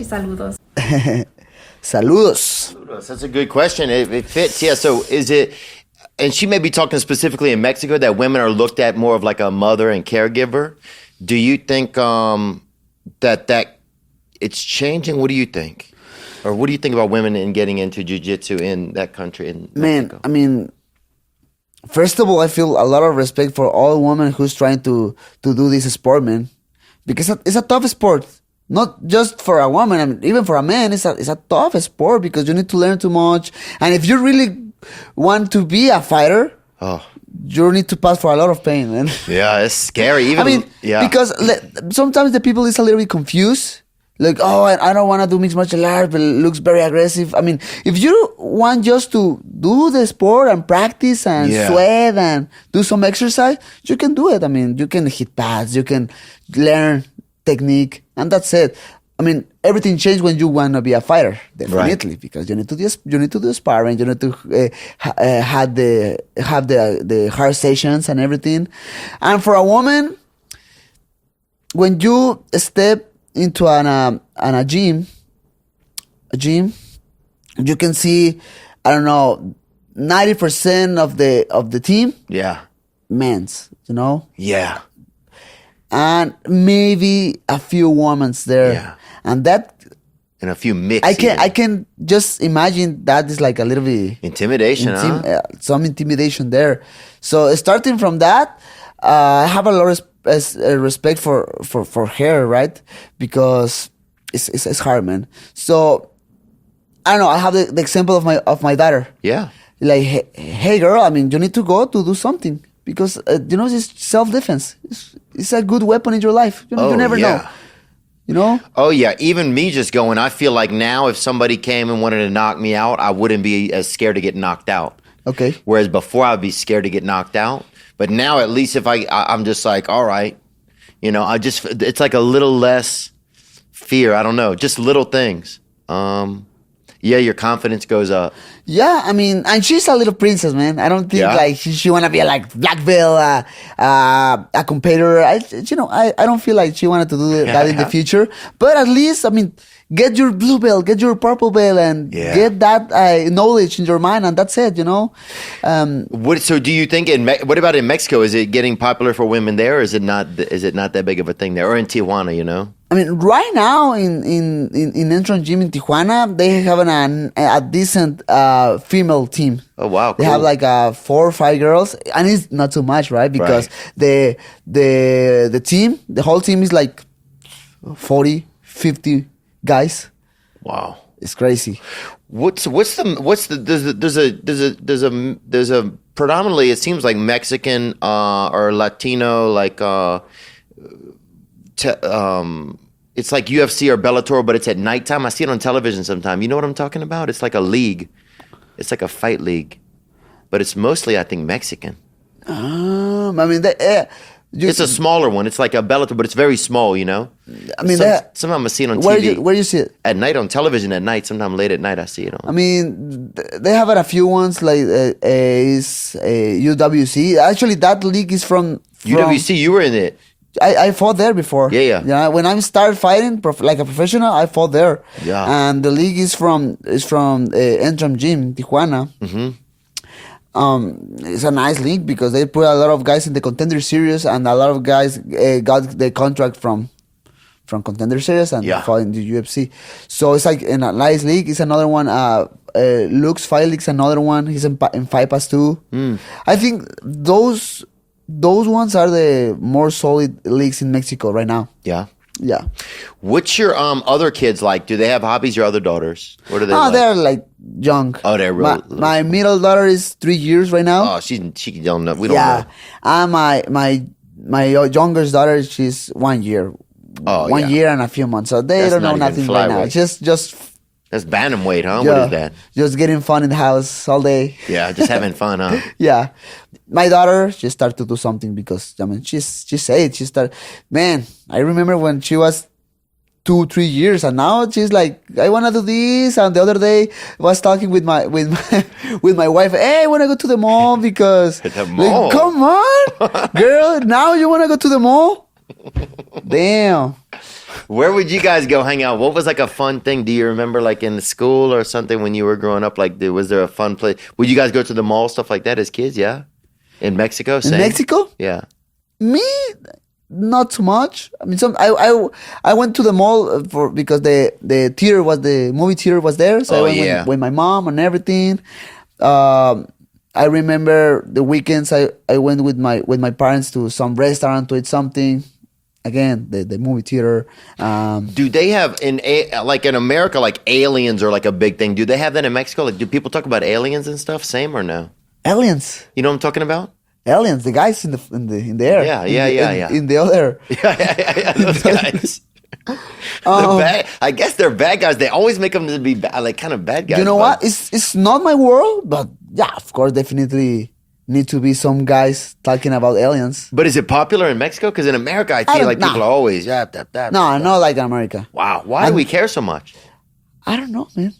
Saludos. Saludos. That's a good question. It fits. Yeah. So is it, and she may be talking specifically in Mexico, that women are looked at more of like a mother and caregiver. Do you think that it's changing? What do you think? Or what do you think about women in getting into jiu-jitsu in that country, in Mexico? Man, I mean, first of all, I feel a lot of respect for all women who's trying to do this sport, man. Because it's a tough sport. Not just for a woman, I mean, even for a man, it's a tough sport because you need to learn too much. And if you really want to be a fighter, you need to pass for a lot of pain, man. Yeah, it's scary. Even, because sometimes the people is a little bit confused. Like, I don't want to do mixed martial arts, but it looks very aggressive. I mean, if you want just to do the sport and practice and sweat and do some exercise, you can do it. I mean, you can hit pads, you can learn technique, and that's it. I mean, everything changed when you want to be a fighter, definitely, because you need to do sparring, you need to have the hard sessions and everything. And for a woman, when you step into a gym, you can see, I don't know, 90% of the team, men's, you know, and maybe a few women's there, and that, and a few mixed. I can just imagine that is like a little bit intimidation, some intimidation there. So starting from that, I have a lot of respect for her, right? Because it's hard, man. So I don't know. I have the example of my daughter. Yeah. Like, hey girl, I mean, you need to go to do something because it's self-defense. It's a good weapon in your life. You never know. You know? Oh yeah. Even me just going, I feel like now if somebody came and wanted to knock me out, I wouldn't be as scared to get knocked out. Okay. Whereas before I'd be scared to get knocked out. But now at least if I'm just like, all right, it's like a little less fear. I don't know, just little things. Your confidence goes up. Yeah, I mean, and she's a little princess, man. I don't think like she wanna be like black belt, a competitor. I don't feel like she wanted to do that in the future. But at least, I mean, get your blue belt, get your purple belt, and get that knowledge in your mind, and that's it, you know. So do you think what about in Mexico? Is it getting popular for women there, or is it not? Is it not that big of a thing there, or in Tijuana? You know. I mean, right now in Entrance Gym in Tijuana, they have a decent female team. Oh wow! They have like 4 or 5 girls, and it's not too much, right? Because the team, the whole team is like 40, 50 guys. Wow, it's crazy. There's a predominantly, it seems like Mexican or Latino, like it's like UFC or Bellator, but it's at nighttime. I see it on television sometime. You know what I'm talking about? It's like a league. It's like a fight league, but it's mostly, I think, Mexican. I mean, it's a smaller one. It's like a Bellator, but it's very small, you know? I mean, sometimes I see it on TV. Where you see it? At night, on television at night. Sometimes late at night I see it on. I mean, they have a few ones like UWC. Actually, that league is from UWC, you were in it. I fought there before. Yeah. When I started fighting like a professional, I fought there. Yeah. And the league is from Entram Gym, Tijuana. Mm-hmm. It's a nice league because they put a lot of guys in the Contender Series, and a lot of guys got the contract from Contender Series and fought in the UFC. So it's like in a nice league. It's another one. Luke's Fight League's another one. He's in Fight Pass 2. I think those ones are the more solid leagues in Mexico right now. Yeah. Yeah. What's your other kids like? Do they have hobbies? Your other daughters? What are they like? They're like young. Oh, they're really my middle daughter is 3 years right now. Oh, she don't know. We don't know. And my youngest daughter, she's 1 year. Oh, 1 year and a few months. So they don't know nothing right now. Just that's bantamweight, huh? What is that? Just getting fun in the house all day. Yeah, just having fun, huh? Yeah. My daughter, she started to do something because, I mean, she's 8. She started, man, I remember when she was 2-3 years, and now she's like, I want to do this. And the other day, I was talking with my wife. Hey, I want to go to the mall because, the mall. Like, come on, girl, now you want to go to the mall? Damn. Where would you guys go hang out? What was like a fun thing? Do you remember like in school or something when you were growing up? Like, was there a fun place? Would you guys go to the mall, stuff like that as kids? Yeah. In Mexico? Same? In Mexico? Yeah. Me, not too much. I mean, I went to the mall because the movie theater was there. So I went with my mom and everything. I remember the weekends I went with my parents to some restaurant to eat something. Again, the movie theater. Do they have in America, like aliens are like a big thing? Do they have that in Mexico? Like, do people talk about aliens and stuff? Same or no? Aliens. You know what I'm talking about? Aliens, the guys in the air. Yeah. In the other. Yeah. Those guys. I guess they're bad guys. They always make them to be kind of bad guys. You know what? It's not my world, but yeah, of course, definitely need to be some guys talking about aliens. But is it popular in Mexico? Because in America, I feel like people are always not like in America. Wow, why do we care so much? I don't know, man.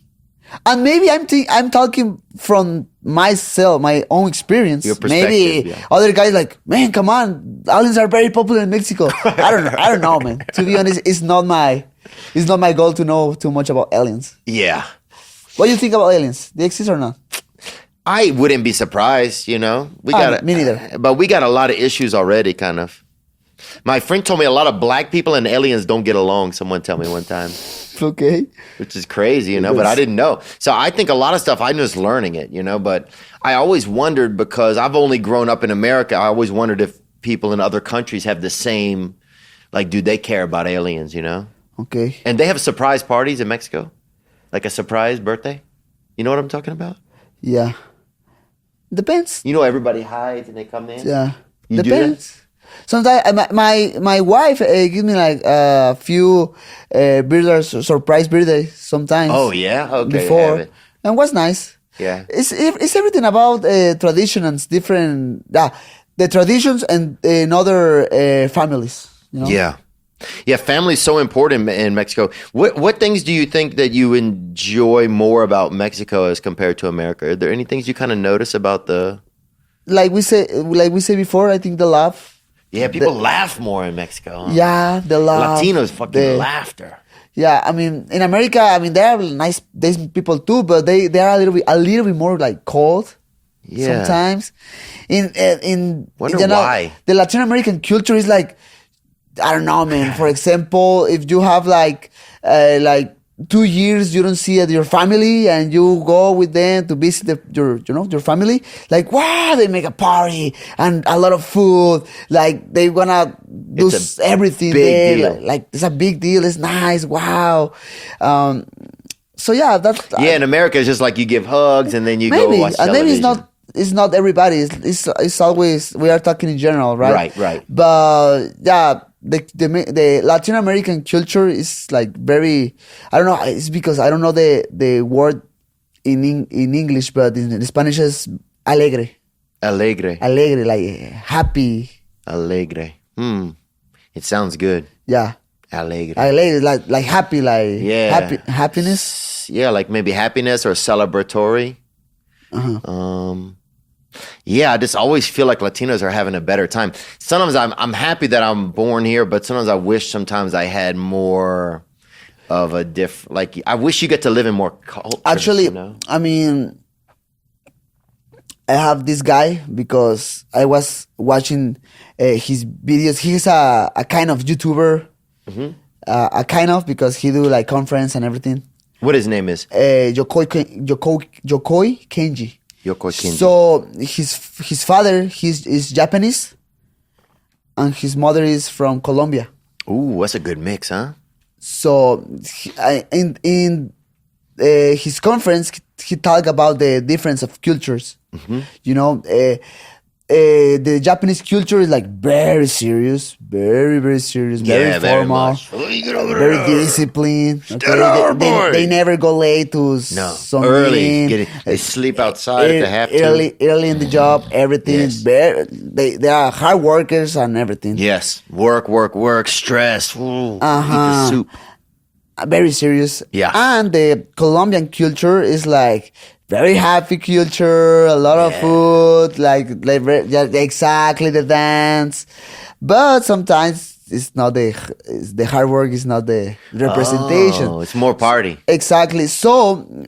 And maybe I'm talking from myself, my own experience. Your perspective, maybe other guys like, man, come on, aliens are very popular in Mexico. I don't know, man. To be honest, it's not my goal to know too much about aliens. Yeah. What do you think about aliens? They exist or not? I wouldn't be surprised, you know. Me neither. But we got a lot of issues already, kind of. My friend told me a lot of black people and aliens don't get along. Someone told me one time. Okay. Which is crazy, you know, but I didn't know. So I think a lot of stuff, I'm just learning it, you know, but I always wondered because I've only grown up in America. I always wondered if people in other countries have the same, like, do they care about aliens, you know? Okay. And they have surprise parties in Mexico? Like a surprise birthday? You know what I'm talking about? Yeah. Depends. You know, everybody hides and they come in? Yeah. You Depends. Do that? Sometimes my wife gives me like a few surprise birthdays sometimes. Oh yeah, okay. Before, and what's nice. Yeah, it's everything about tradition and different. The traditions and in other families. You know? Yeah. Family's so important in Mexico. What things do you think that you enjoy more about Mexico as compared to America? Are there any things you kind of notice about the? Like we say before, I think the love. Yeah, people laugh more in Mexico. Huh? Yeah, the laugh. Latinos fucking laughter. Yeah, I mean, in America, I mean, they are nice people too, but they are a little bit more like cold. Yeah. Sometimes. Wonder why. The Latin American culture is like, I don't know, man. For example, if you have like 2 years you don't see your family and you go with them to visit your family, like, wow, they make a party and a lot of food, like they wanna do everything there, like it's a big deal, it's nice, wow. So yeah, that's in America it's just like you give hugs and then you go watch television. Maybe it's not everybody, it's always, we are talking in general, right, but yeah, the Latin American culture is like very, I don't know, it's because I don't know the word in English, but in Spanish is alegre, like happy. Alegre. It sounds good. Yeah. Alegre, like happy, like happiness. Yeah, like maybe happiness or celebratory. Yeah, I just always feel like Latinos are having a better time. Sometimes I'm happy that I'm born here, but sometimes I wish sometimes I had more of a like I wish you get to live in more culture. Actually, you know? I mean, I have this guy because I was watching his videos. He's a kind of YouTuber, a kind of, because he do like conference and everything. What his name is? Yokoi Kenji. So his father is Japanese, and his mother is from Colombia. Ooh, that's a good mix, huh? So in his conference, he talked about the difference of cultures. You know, the Japanese culture is like very serious, very serious, very formal, very disciplined. Okay? They never go late to something. Early. They sleep outside if they have to. Early in the job, everything is very. They are hard workers and everything. Yes, work, stress. Ooh, eat the soup. Very serious. Yeah, and the Colombian culture is like very happy culture, a lot of food, like exactly the dance. But sometimes it's not the hard work is not the representation. Oh, it's more party. Exactly. So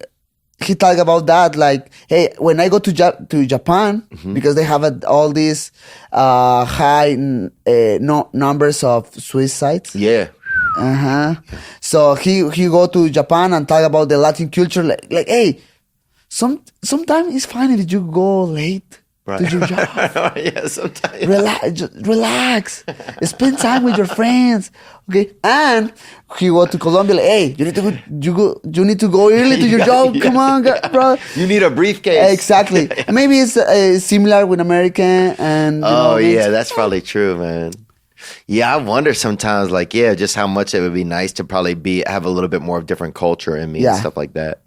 he talked about that, like, hey, when I go to Japan, because they have all these high numbers of suicides. Yeah. So he go to Japan and talk about the Latin culture, like hey, sometimes it's fine if you go late to your job. Yeah, sometimes. Relax. Spend time with your friends. Okay. And he go to Colombia, like, hey, you need to go early to your job. Come on, bro. You need a briefcase. Exactly. Maybe it's similar with American and. That's probably true, man. Yeah, I wonder sometimes, like, just how much it would be nice to probably have a little bit more of different culture in me and stuff like that.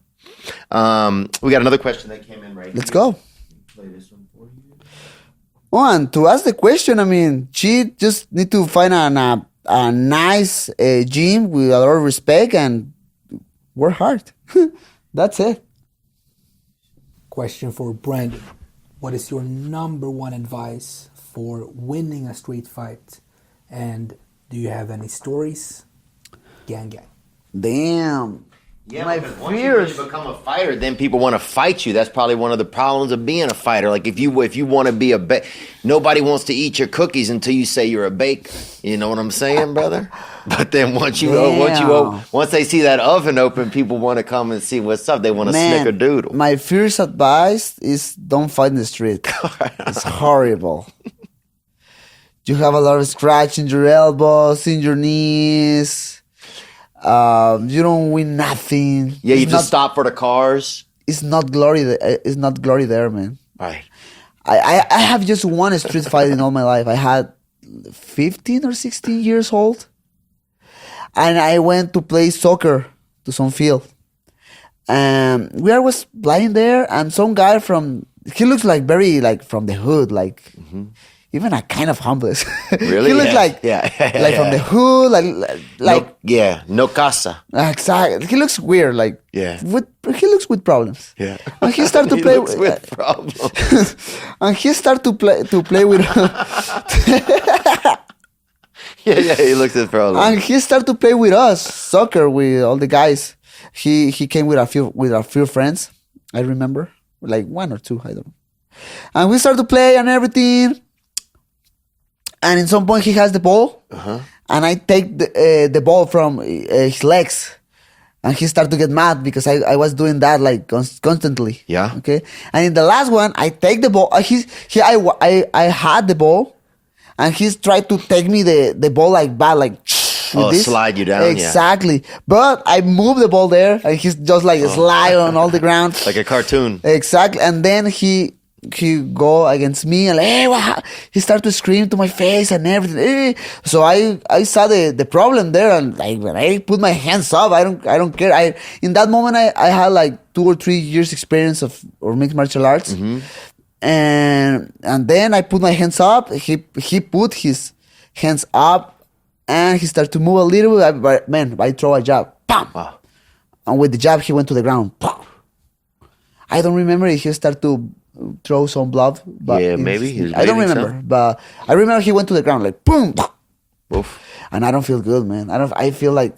We got another question that came in right Let's here. go. Play this one for you. Oh, and to ask the question, I mean, she just need to find a nice gym with a lot of respect and work hard. That's it. Question for Brandon. What is your number one advice for winning a street fight? And do you have any stories? Gang. Damn. Yeah, My because once fears. you become a fighter, then people want to fight you. That's probably one of the problems of being a fighter. Like if you want to be nobody wants to eat your cookies until you say you're a baker. You know what I'm saying, brother? But then once they see that oven open, people want to come and see what's up. They want to snickerdoodle. My first advice is don't fight in the street. It's horrible. You have a lot of scratch in your elbows, in your knees. You don't win nothing. Yeah, you just stop for the cars. It's not glory. It's not glory there, man. Right. I have just one street fight in all my life. I had 15 or 16 years old, and I went to play soccer to some field. And we was playing there, and some guy he looks like very like from the hood, like. Even a kind of homeless. Really? He looks like from the hood, no casa. Exactly. He looks weird, like he looks with problems. Yeah. And he started to play with problems. And he started to play with. He looks with problems. And he started to play with us soccer with all the guys. He came with a few friends. I remember, like one or two, I don't know. And we started to play and everything. And in some point, he has the ball, and I take the ball from his legs, and he started to get mad because I was doing that like constantly. Yeah. Okay. And in the last one, I take the ball. I had the ball, and he's tried to take me the ball like bad, like. Slide you down. Exactly. Yeah. But I move the ball there, and he's just like slide on all the ground, like a cartoon. Exactly. And then he go against me and like, hey, he started to scream to my face and everything. So I saw the problem there, and like when I put my hands up, I don't care. In that moment I had like 2 or 3 years experience of mixed martial arts, and then I put my hands up. He put his hands up, and he started to move a little bit. I throw a jab, bam, and with the jab he went to the ground. I don't remember if he started to throw some blood, but maybe I don't remember, but I remember he went to the ground like boom. Oof. And I don't feel good, man. I feel like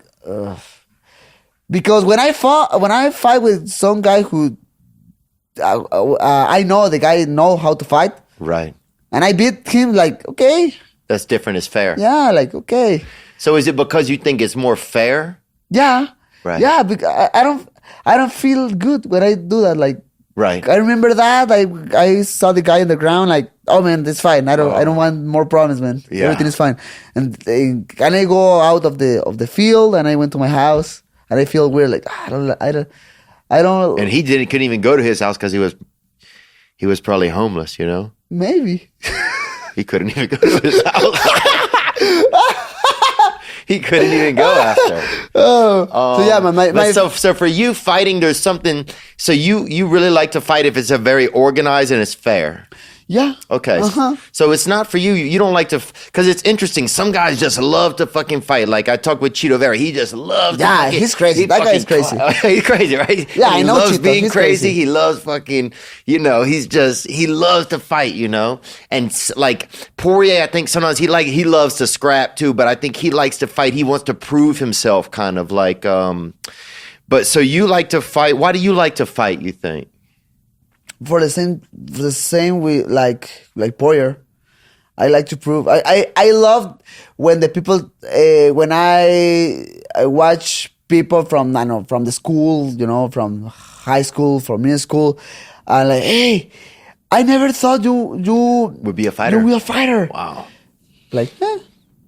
because when I fight with some guy who I know the guy know how to fight, right, and I beat him, like, okay, that's different. It's fair. Yeah, like, okay. So is it because you think it's more fair? Yeah, right. Yeah, because I don't feel good when I do that, like. Right. I remember that. I saw the guy on the ground, like, oh man, it's fine. I don't want more problems, man. Yeah. Everything is fine. And I go out of the field, and I went to my house, and I feel weird, like I don't. And he couldn't even go to his house because he was probably homeless, you know. Maybe. He couldn't even go to his house. He couldn't even go after. So yeah, so for you, fighting, there's something. So you really like to fight if it's a very organized and it's fair. Yeah. Okay. So it's not for you. You don't like to, because it's interesting. Some guys just love to fucking fight. Like I talked with Cheeto Vera. He just loves to fucking, he's crazy. That guy is crazy. He's crazy, right? Yeah, and I know He loves Cheeto. being He's crazy. crazy. He loves fucking, he loves to fight, And like Poirier, I think sometimes he loves to scrap too, but I think he likes to fight. He wants to prove himself kind of like, but so you like to fight. Why do you like to fight, you think? For the same we like Poirier. I like to prove. I love when the people when I watch people from the school, from high school, from middle school, and like, hey, I never thought you Would be a fighter. You were a fighter. Wow. Like,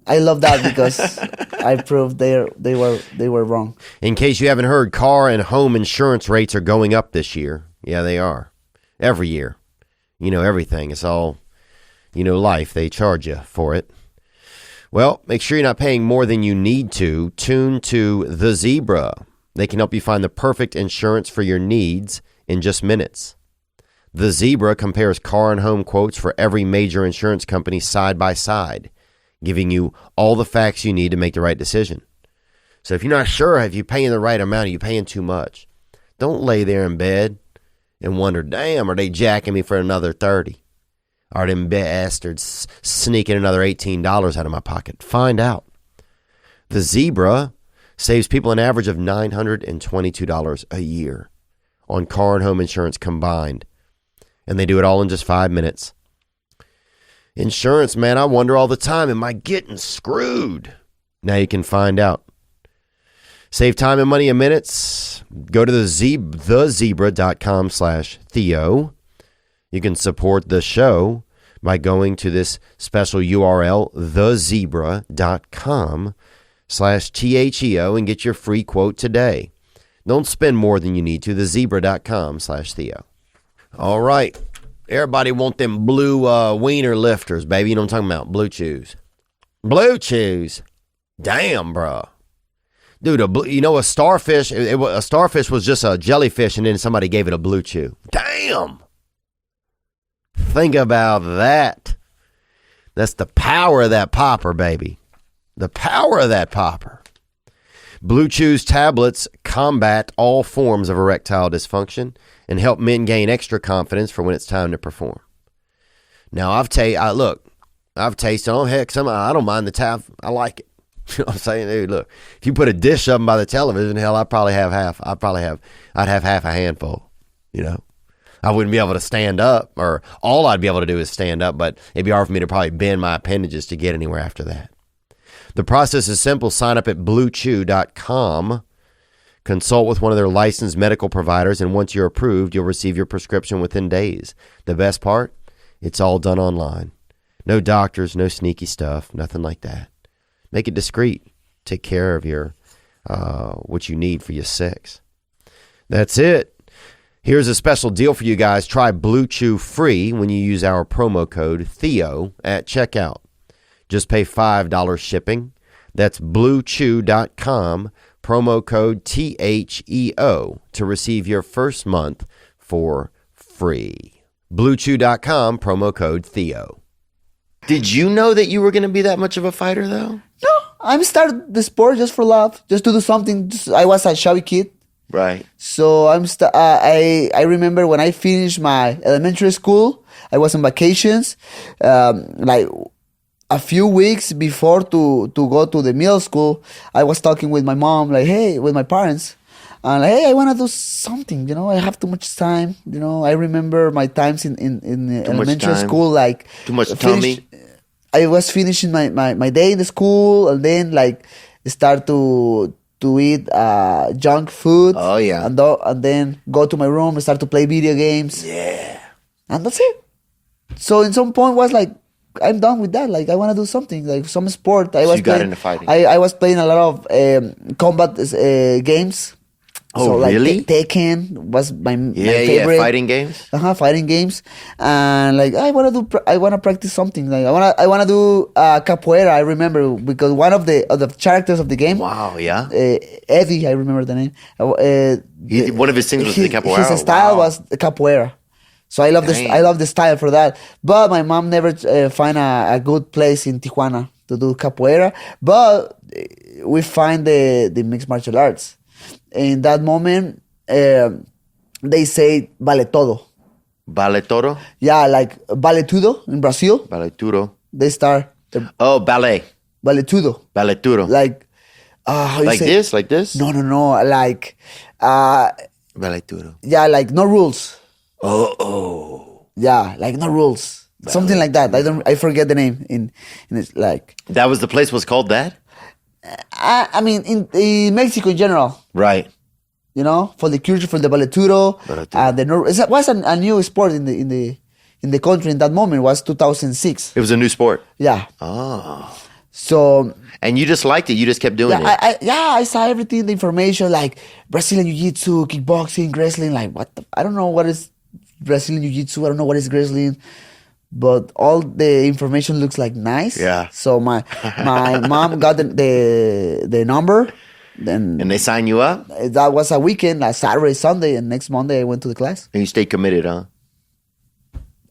I love that because I proved they were wrong. In case you haven't heard, car and home insurance rates are going up this year. Yeah, they are. Every year. Everything. It's all, life. They charge you for it. Well, make sure you're not paying more than you need to. Tune to The Zebra. They can help you find the perfect insurance for your needs in just minutes. The Zebra compares car and home quotes for every major insurance company side by side, giving you all the facts you need to make the right decision. So if you're not sure if you're paying the right amount, are you paying too much? Don't lay there in bed and wonder, damn, are they jacking me for another 30? Are them bastards sneaking another $18 out of my pocket? Find out. The Zebra saves people an average of $922 a year on car and home insurance combined. And they do it all in just 5 minutes. Insurance, man, I wonder all the time, am I getting screwed? Now you can find out. Save time and money in minutes. Go to thezebra.com/Theo. You can support the show by going to this special URL, thezebra.com/THEO, and get your free quote today. Don't spend more than you need to. Thezebra.com/Theo. All right. Everybody want them blue wiener lifters, baby. You know what I'm talking about? Blue chews. Blue chews. Damn, bro. Dude, a starfish, a starfish was just a jellyfish, and then somebody gave it a blue chew. Damn. Think about that. That's the power of that popper, baby. The power of that popper. Blue Chew's tablets combat all forms of erectile dysfunction and help men gain extra confidence for when it's time to perform. Now, I've tasted, oh, heck, I don't mind the tab. I like it. You know what I'm saying? Dude, look, if you put a dish of them by the television, hell, I'd have half a handful, I wouldn't be able to stand up, or all I'd be able to do is stand up, but it'd be hard for me to probably bend my appendages to get anywhere after that. The process is simple. Sign up at bluechew.com. Consult with one of their licensed medical providers, and once you're approved, you'll receive your prescription within days. The best part? It's all done online. No doctors, no sneaky stuff, nothing like that. Make it discreet. Take care of your what you need for your sex. That's it. Here's a special deal for you guys. Try Blue Chew free when you use our promo code Theo at checkout. Just pay $5 shipping. That's bluechew.com, promo code THEO to receive your first month for free. Bluechew.com, promo code Theo. Did you know that you were going to be that much of a fighter, though? No, I started the sport just for love, just to do something. I was a shabby kid. Right. So I remember when I finished my elementary school, I was on vacations, like a few weeks before to go to the middle school. I was talking with my mom, with my parents, and I want to do something. I have too much time. I remember my times in elementary school, too much tummy. I was finishing my day in the school, and then start to eat junk food. Oh, yeah. And then go to my room and start to play video games. Yeah. And that's it. So in some point was I'm done with that. I want to do something, some sport. You got into fighting. I was playing a lot of combat games. Oh, so, really? Tekken was my favorite. Yeah, fighting games. Fighting games, and I want to practice something. I want to do capoeira. I remember because one of the characters of the game. Wow, yeah. Eddie, I remember the name. One of his things was the capoeira. His style was the capoeira. So I love this. Damn. I love the style for that. But my mom never find a good place in Tijuana to do capoeira. But we find the mixed martial arts. In that moment, they say vale todo. Vale todo? Yeah, like vale tudo in Brazil. Vale tudo. They start the Oh, ballet. vale tudo. Vale tudo. Like, how you Like say? this? Like this? No. Like, Vale tudo. yeah, like no rules. Oh. Yeah, like no rules. Something like that. I forget the name in it's like. That was the place was called that? I mean, in Mexico in general, Right. you know, for the culture, for the valetudo, it was a new sport in the country in that moment. Was 2006. It was a new sport. Yeah. Oh. So And you just liked it. You just kept doing it. I saw everything, the information, like Brazilian jiu-jitsu, kickboxing, wrestling. Like I don't know what is Brazilian jiu-jitsu. I don't know what is wrestling. But all the information looks like nice. Yeah. So my mom got the number. Then And they sign you up? that was a weekend, like Saturday, Sunday, and next Monday I went to the class. And you stayed committed, huh?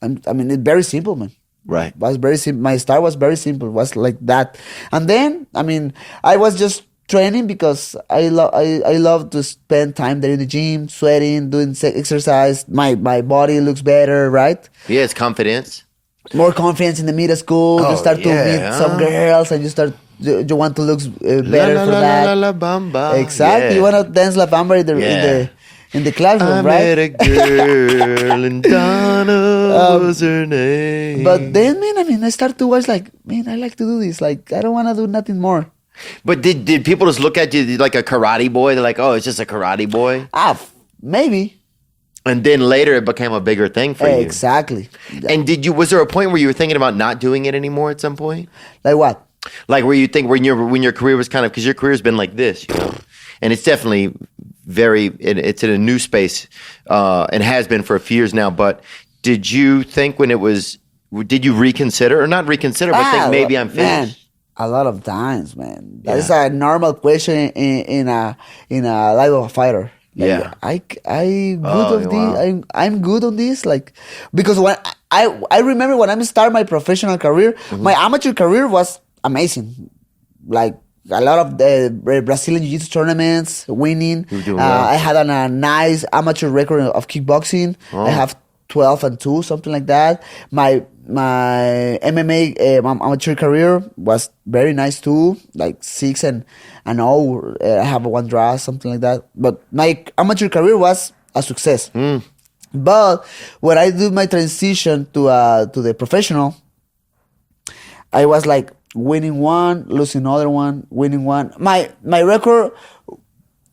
I mean, it's very simple, man. Right. It was very simple. My start was very simple. It was like that. And then, I mean, I was just training because I love to spend time there in the gym, sweating, doing exercise. My body looks better, right? Yeah, it's confidence. More confidence in the middle school. Oh, You start to yeah, meet huh? some girls, and you want to look better La, for la, that. la, la, bamba. Exactly. Yeah. You want to dance La Bamba in the classroom, I right? met a girl and Donna was her name. But then, man, I mean, I start to watch like, man, I like to do this. Like, I don't want to do nothing more. But did people just look at you like a karate boy? They're like, oh, it's just a karate boy? Maybe. And then later it became a bigger thing for you. Exactly. And was there a point where you were thinking about not doing it anymore at some point? Like what? Like where you think when your career was kind of, because your career's been like this, you know, and it's definitely it's in a new space and has been for a few years now. But did you think did you reconsider or not reconsider, but think maybe I'm finished? Man, a lot of times, man. That is a normal question in a life of a fighter. Like, Yeah. I'm good on this, like, because when I remember when I started my professional career, my amateur career was amazing. Like a lot of the Brazilian Jiu-Jitsu tournaments, winning. You were doing well. I had a nice amateur record of kickboxing. I have 12-2, something like that. My MMA amateur career was very nice too, like 6-0. I have one draw, something like that. But my amateur career was a success. But when I do my transition to the professional, I was like winning one, losing another one, winning one. My record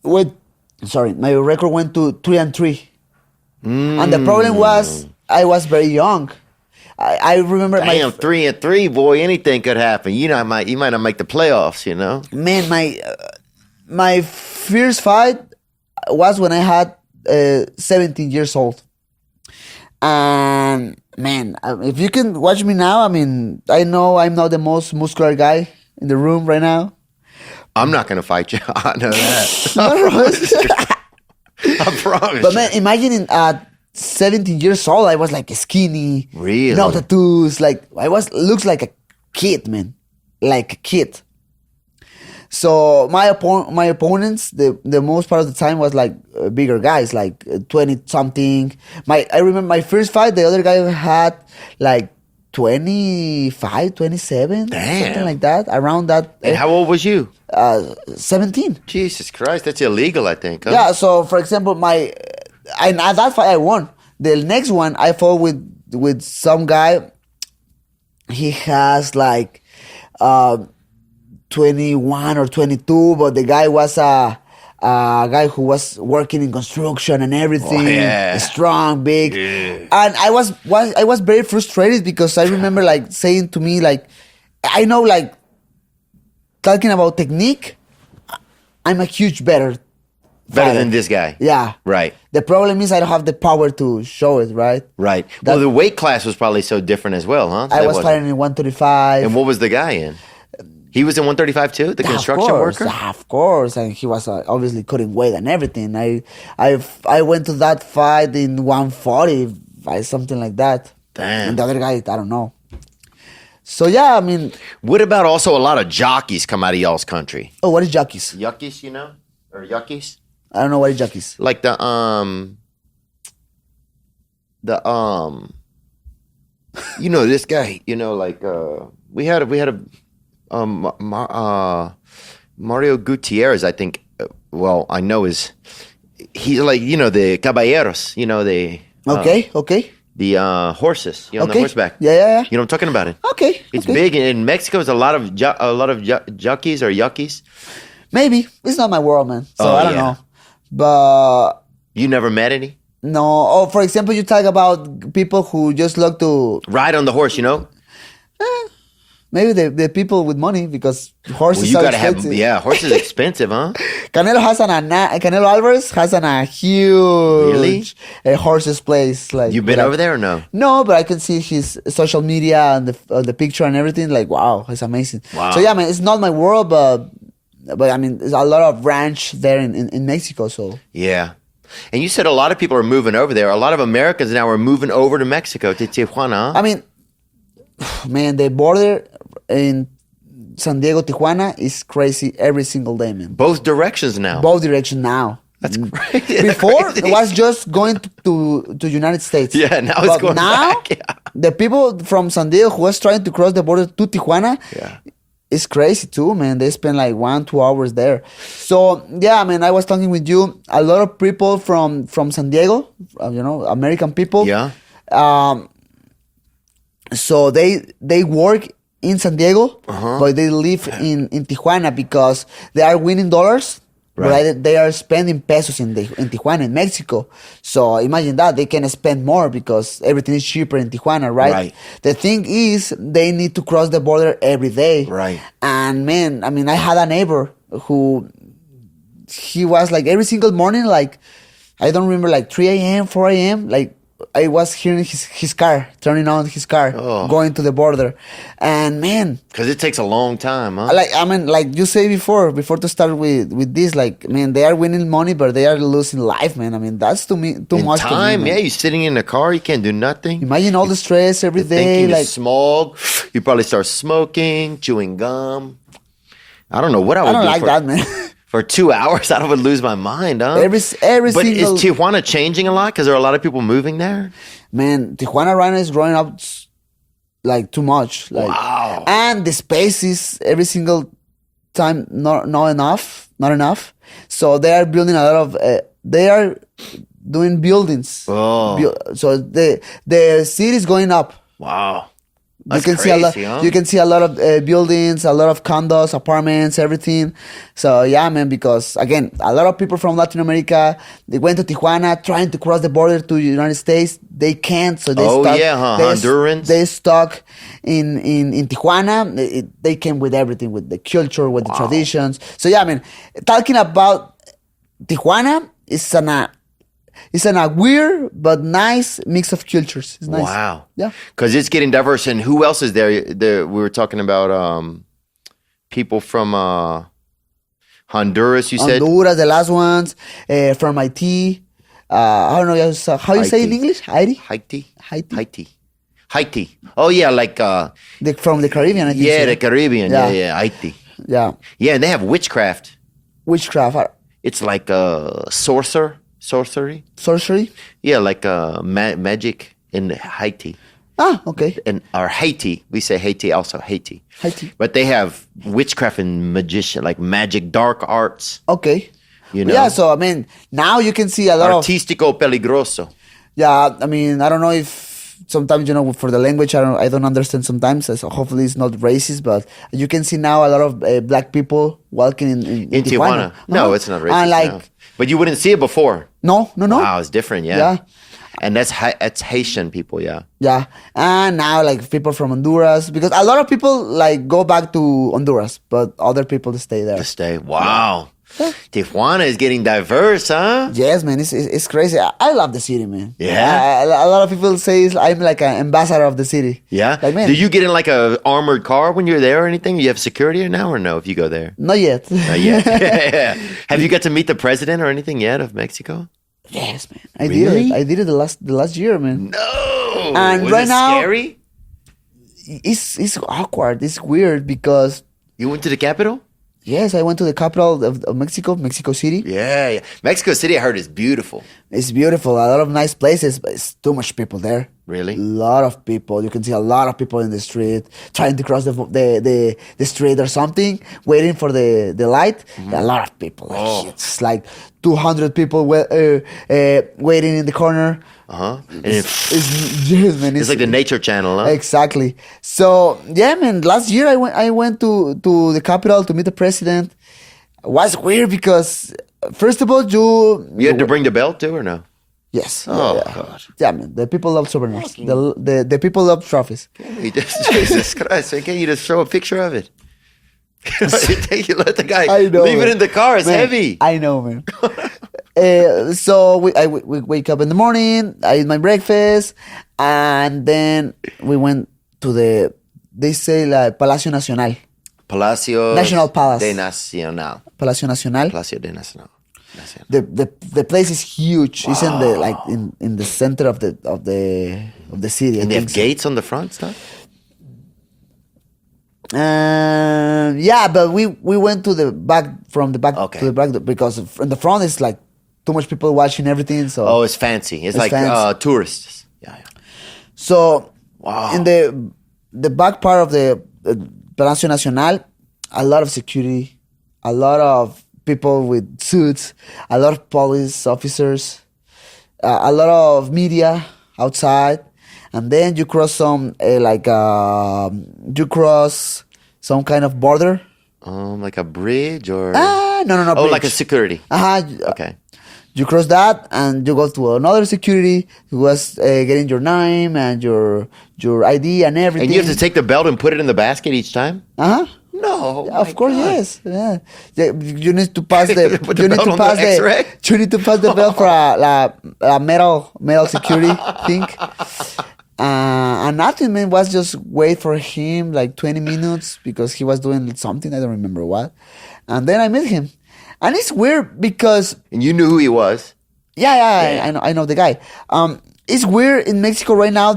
went to 3-3. And the problem was I was very young. I remember Damn, 3-3, boy, anything could happen. You might not make the playoffs, you know? Man, my first fight was when I had 17 years old. And man, if you can watch me now, I mean, I know I'm not the most muscular guy in the room right now. I'm not going to fight you. I know that. I promise. But man, imagine at 17 years old, I was like skinny. Really? No tattoos. Like looks like a kid, man. Like a kid. So my opponents, the most part of the time was like bigger guys, like 20 something. I remember my first fight, the other guy had like 25, 27, something like that. Around that. And how old was you? 17. Jesus Christ, that's illegal, I think. Huh? Yeah. So for example, at that fight I won. The next one I fought with some guy. He has like 21 or 22, but the guy was a guy who was working in construction and everything. Oh, yeah. Strong, big. Yeah. And I was very frustrated because I remember like saying to me like, I know like talking about technique, I'm a huge better fighter than this guy. Yeah. Right. The problem is I don't have the power to show it, right? Right. Well, the weight class was probably so different as well, huh? I was fighting in 135. And what was the guy in? He was in 135 too, the construction worker? Yeah, of course. And he was obviously cutting weight and everything. I went to that fight in 140 advice, something like that. Damn. And the other guy, I don't know. So yeah, I mean, What about also a lot of jockeys come out of y'all's country? oh, what is jockeys? Yuckies, you know? Or yuckies? I don't know what is jockeys. Like the you know, this guy, you know, like we had a Mario Gutierrez, I think. Well, I know he's like, you know, the caballeros, you know, the Okay. the horses, you know, Okay. the horseback. Yeah. You know what I'm talking about? It. Okay. It's okay. big in Mexico. There's a lot of jockeys or yuckies. Maybe it's not my world, man. So Oh, I don't yeah. know. But You never met any? no. Oh, for example, you talk about people who just look to Ride on the horse, you know? maybe the people with money because Well, horses you are gotta expensive. have, yeah, horse is expensive, huh? Canelo Alvarez has a huge horses place. Like You been over there or no? No, but I can see his social media and the picture and everything. Like, wow, it's amazing. Wow. So yeah, man, it's not my world, but I mean, there's a lot of ranch there in Mexico. So Yeah. And you said a lot of people are moving over there. A lot of Americans now are moving over to Mexico, to Tijuana. Huh? I mean, man, the border in San Diego, Tijuana is crazy every single day, man. Both directions now. Both directions now. That's crazy. Before Crazy. it was just going to United States. Yeah, now it's But going now, back. Yeah. the people from San Diego who was trying to cross the border to Tijuana, Yeah. it's crazy too, man. They spend like 1-2 hours there. So yeah, I mean, I was talking with you. A lot of people from San Diego, you know, American people. Yeah. So they work in San Diego, Uh-huh. but they live in Tijuana because they are winning dollars. Right. But they are spending pesos in Tijuana, in Mexico. So imagine that they can spend more because everything is cheaper in Tijuana, right? Right. The thing is, they need to cross the border every day. Right. And man, I mean, I had a neighbor who he was like every single morning, like I don't remember, like 3 a.m., 4 a.m., like I was hearing his car, turning on his car, Oh. going to the border. And man, Because it takes a long time, huh? like I mean, like you say before to start with this, like man, they are winning money, but they are losing life, man. I mean, that's too In much. time, to me, yeah. man. You're sitting in the car, you can't do nothing. Imagine all the stress every day, Thinking like of smog. You probably start smoking, chewing gum. I don't know what I would I don't do like for, that, man. for 2 hours. I would lose my mind, huh? Every But single is Tijuana changing a lot? Because there are a lot of people moving there. man, Tijuana right now is growing up like too much. Like, Wow. And the space is every single time not enough. So they are building a lot of. They are doing buildings. Oh. So the city is going up. Wow. You That's can see a lot. crazy, huh? You can see a lot of buildings, a lot of condos, apartments, everything. So yeah, man. Because again, a lot of people from Latin America, they went to Tijuana trying to cross the border to the United States. They can't. So they Oh, stuck, yeah, huh? they, Hondurans? They stuck in Tijuana. They came with everything, with the culture, with the traditions. So yeah, I mean, talking about Tijuana, it's a weird but nice mix of cultures. It's nice. Wow. Yeah. Because it's getting diverse. And who else is there? We were talking about people from Honduras, you said? Honduras, the last ones, from Haiti. I don't know how you say in Haiti. English. Haiti. Haiti. Oh, yeah, like, From the Caribbean, I think. yeah, so. the Caribbean. Yeah. Yeah, Haiti. Yeah. Yeah, and they have witchcraft. Witchcraft, It's like sorcery. sorcery. Yeah, like magic in Haiti. Ah, okay. Or Haiti. We say Haiti also, Haiti. Haiti. But they have witchcraft and magician, like magic, dark arts. Okay. You know? Yeah, so I mean, now you can see a lot of. Artístico peligroso. Yeah, I mean, I don't know if sometimes, you know, for the language, I don't understand sometimes. So hopefully it's not racist, but you can see now a lot of black people walking in Tijuana. No, it's not racist. And like, no. But you wouldn't see it before. no. Wow, it's different, yeah. Yeah. And that's Haitian people, yeah. Yeah, and now like people from Honduras, because a lot of people like go back to Honduras, but other people stay there. To stay. Wow. Tijuana is getting diverse, huh? Yes, man, it's crazy. I love the city, man. Yeah? A lot of people say I'm like an ambassador of the city. Yeah. Like, man, Do you get in like a armored car when you're there or anything? You have security now or no if you go there? not yet. Not yet. Have you got to meet the president or anything yet of Mexico? Yes, man. I Really? did it. I did it the last year, man. No. And Was right it now- scary? It's awkward. It's weird because You went to the capital? yes, I went to the capital of Mexico, Mexico City. Yeah. Mexico City, I heard, is beautiful. It's beautiful. A lot of nice places, but it's too much people there. Really? A lot of people. You can see a lot of people in the street trying to cross the street or something, waiting for the light. A lot of people. Like, Oh. it's like 200 people waiting in the corner. And Yes, man. it's like the nature channel, huh? Exactly. So yeah, man. Last year I went to the capital to meet the president. It was weird because first of all You had to bring the belt too, or no? yes. Oh, yeah. God. Yeah, man. The people love souvenirs. The people love trophies. Jesus Christ! Why can't you just show a picture of it? You let the guy I know, leave it man. in the car. It's Man, heavy. I know, man. So we wake up in the morning. I eat my breakfast, and then we went to they say like Palacio Nacional. Palacio National Palace. de Nacional. Palacio Nacional. Palacio de Nacional. The place is huge. It's in the like in the center of the city. And they have so. gates on the front stuff? Yeah, but we went to the back from the back Okay. to the back because in the front it's like too much people watching everything. So Oh, it's fancy. It's like fancy. tourists. Yeah. So Wow. in the back part of the Palacio Nacional, a lot of security, a lot of people with suits, a lot of police officers, a lot of media outside, and then you cross you cross some kind of border. Like a bridge or No, oh, bridge. like a security. Okay. You cross that and you go to another security who was getting your name and your ID and everything. And you have to take the belt and put it in the basket each time? Uh-huh. No. Of course, yes. Yeah. You need to pass the. Put the you need belt to on pass the the. X-ray? You need to pass the belt for a metal security thing. And nothing, man. Was just wait for him like 20 minutes because he was doing something. I don't remember what. And then I met him, and it's weird because And you knew who he was? yeah. I know the guy. It's weird in Mexico right now.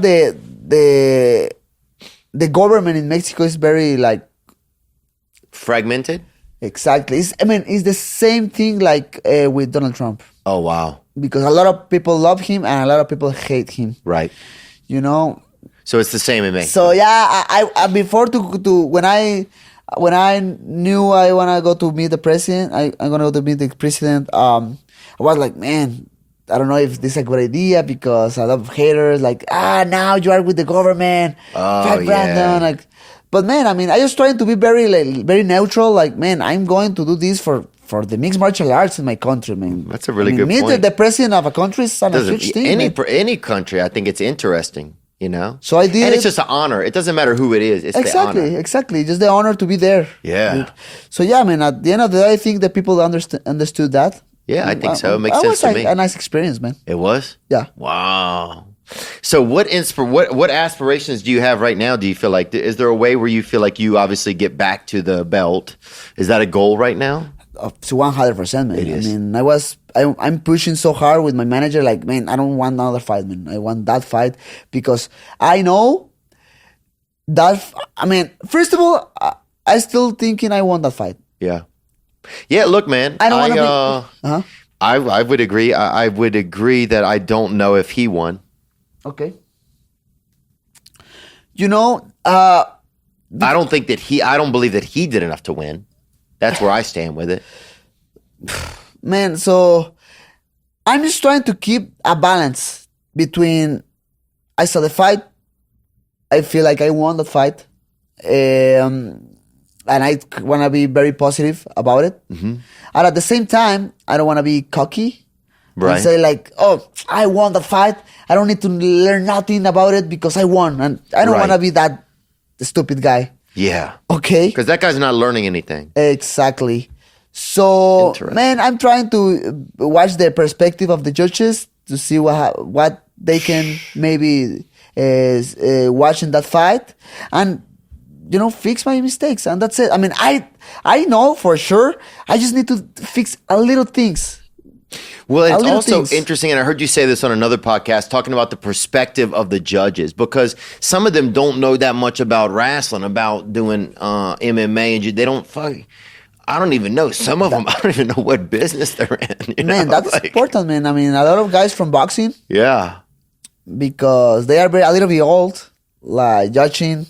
The government in Mexico is very like. Fragmented? Exactly. It's the same thing like with Donald Trump. Oh, wow. Because a lot of people love him and a lot of people hate him. Right. You know? So it's the same in Mexico. So yeah, I before to when I knew I wanna go to meet the president, I'm gonna go to meet the president, I was like, man, I don't know if this is a good idea because a lot of haters like, now you are with the government. Oh, Fight Brandon, yeah. like but man, I mean, I just trying to be very neutral. Like, man, I'm going to do this for the mixed martial arts in my country, man. That's a really I mean, good meet point. The president of a country is a huge thing. any man. any country, I think it's interesting, you know? So I did And it's it- just an honor. It doesn't matter who it is. It's the honor. Exactly. Just the honor to be there. Yeah. So yeah, man. At the end of the day, I think that people understood that. Yeah, I think so. It makes That sense was to like me. a nice experience, man. It was? Yeah. Wow. So what aspirations do you have right now? Do you feel like, is there a way where you feel like you obviously get back to the belt? Is that a goal right now? To 100%, man. It is. I mean, I'm pushing so hard with my manager. Like, man, I don't want another fight, man. I want that fight because I know that. I mean, first of all, I still thinking I want that fight. Yeah. Yeah, look, man. I don't want to be. Uh-huh. I would agree. I would agree that I don't know if he won. Okay. You know, I don't believe that he did enough to win. That's where I stand with it. man, so I'm just trying to keep a balance between I saw the fight, I feel like I won that fight, and I want to be very positive about it. Mm-hmm. And at the same time, I don't want to be cocky. Right. And say like, oh, I won the fight. I don't need to learn nothing about it because I won. And I don't Right. want to be that stupid guy. Yeah. Okay? Because that guy's not learning anything. Exactly. So, Interesting. man, I'm trying to watch the perspective of the judges to see what they can maybe watch in that fight and, you know, fix my mistakes. And that's it. I mean, I know for sure. I just need to fix a little things. Well, A it's little also things. interesting, and I heard you say this on another podcast, talking about the perspective of the judges, because some of them don't know that much about wrestling, about doing MMA, and they don't I don't even know. Some of them, I don't even know what business they're in. Man, that's important, man. I mean, a lot of guys from boxing, Yeah. because they are a little bit old, like judging,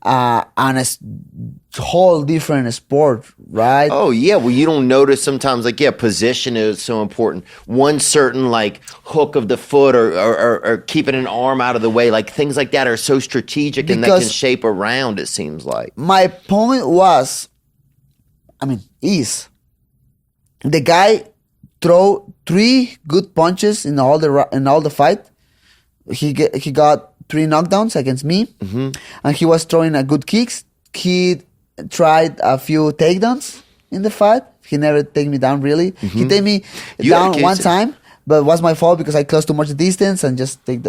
on a whole different sport, right? Oh, yeah. Well, you don't notice sometimes, like, yeah, position is so important. One certain, like, hook of the foot or keeping an arm out of the way, like, things like that are so strategic and that can Because- shape a round, it seems like. My point is the guy throw 3 good punches in all the fight. He got 3 knockdowns against me, and he was throwing a good kicks. He tried a few takedowns in the fight. He never take me down really. He take me down one time, but it was my fault because I closed too much distance and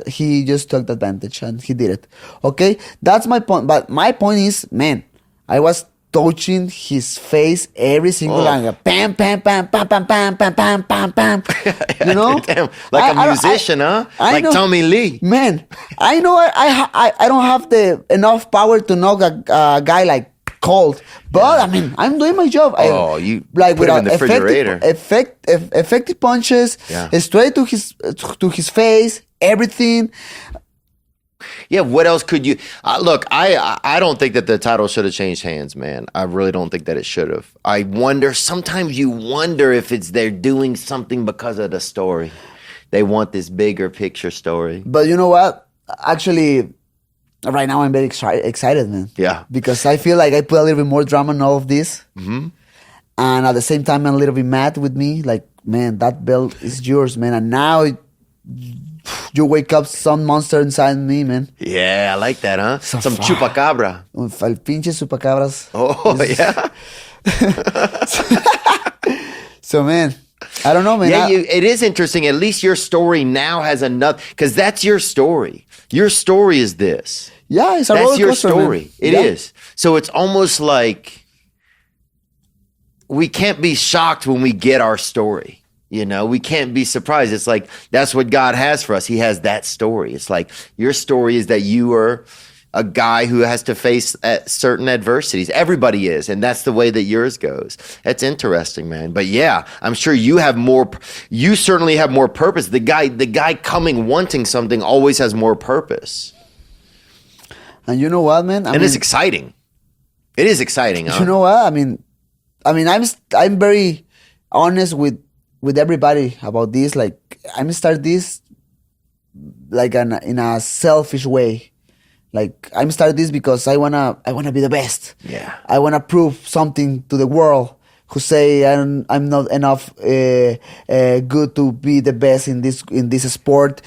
he just took the advantage and he did it. Okay, that's my point. But my point is, man, I was touching his face every single angle. Pam, pam, pam, pam, pam, pam, pam, pam, pam, pam. You know? Damn, like a musician, huh? Like know, Tommy Lee. Man, I know I don't have the enough power to knock a guy like cold. But I mean, I'm doing my job. You put him in the refrigerator. Effective punches, straight to his face, everything. Yeah, what else could you look? I don't think that the title should have changed hands, man. I really don't think that it should have. I wonder. Sometimes you wonder if they're doing something because of the story. They want this bigger picture story. But you know what? Actually, right now I'm very excited, man. Yeah, because I feel like I put a little bit more drama in all of this, and at the same time I'm a little bit mad with me. Like, man, that belt is yours, man, and now you wake up some monster inside me, man. Yeah, I like that, huh? Some chupacabra. El pinche chupacabras. Oh, yeah. So, man, I don't know, man. Yeah, it is interesting. At least your story now has enough, because that's your story. Your story is this. Yeah, it's a roller That's your coaster, story. man. It is. So it's almost like we can't be shocked when we get our story. You know, we can't be surprised. It's like, that's what God has for us. He has that story. It's like, your story is that you are a guy who has to face certain adversities. Everybody is. And that's the way that yours goes. That's interesting, man. But yeah, I'm sure you certainly have more purpose. The guy coming wanting something always has more purpose. And you know what, man? I mean, it's exciting. It is exciting, huh? You know what? I mean, I'm very honest with everybody about this. Like, I'm start this like in a selfish way. Like, I'm start this because I wanna be the best. Yeah. I wanna prove something to the world who say I'm not enough good to be the best in this sport.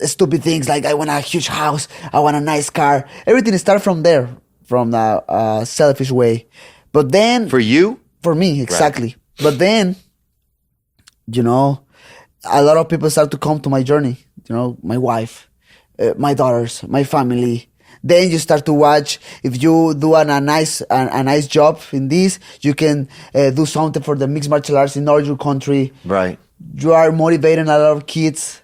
Stupid things like I want a huge house, I want a nice car. Everything starts from there, from the selfish way. But then For you? For me, exactly. Right. But then, a lot of people start to come to my journey. My wife, my daughters, my family. Then you start to watch. If you do a nice job in this, you can do something for the mixed martial arts in all your country. Right. You are motivating a lot of kids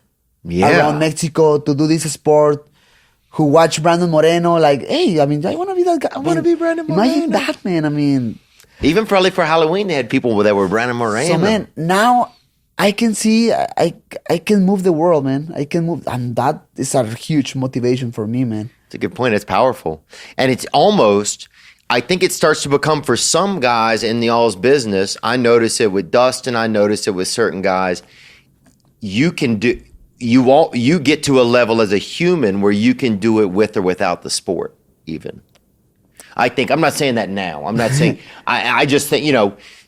around Mexico to do this sport, who watch Brandon Moreno like, hey, I mean, I want to be that guy. I want to be Brandon Moreno. Imagine that, man. I mean, even probably for Halloween, they had people that were Brandon Moreno. So, man, now I can see I can move the world, man. I can move, and that is a huge motivation for me, man. It's a good point. It's powerful, and it's almost. I think it starts to become, for some guys in the all's business. I notice it with Dustin. I notice it with certain guys. You can do. You get to a level as a human where you can do it with or without the sport, even. I think, I'm not saying that now. I'm not saying, I just think,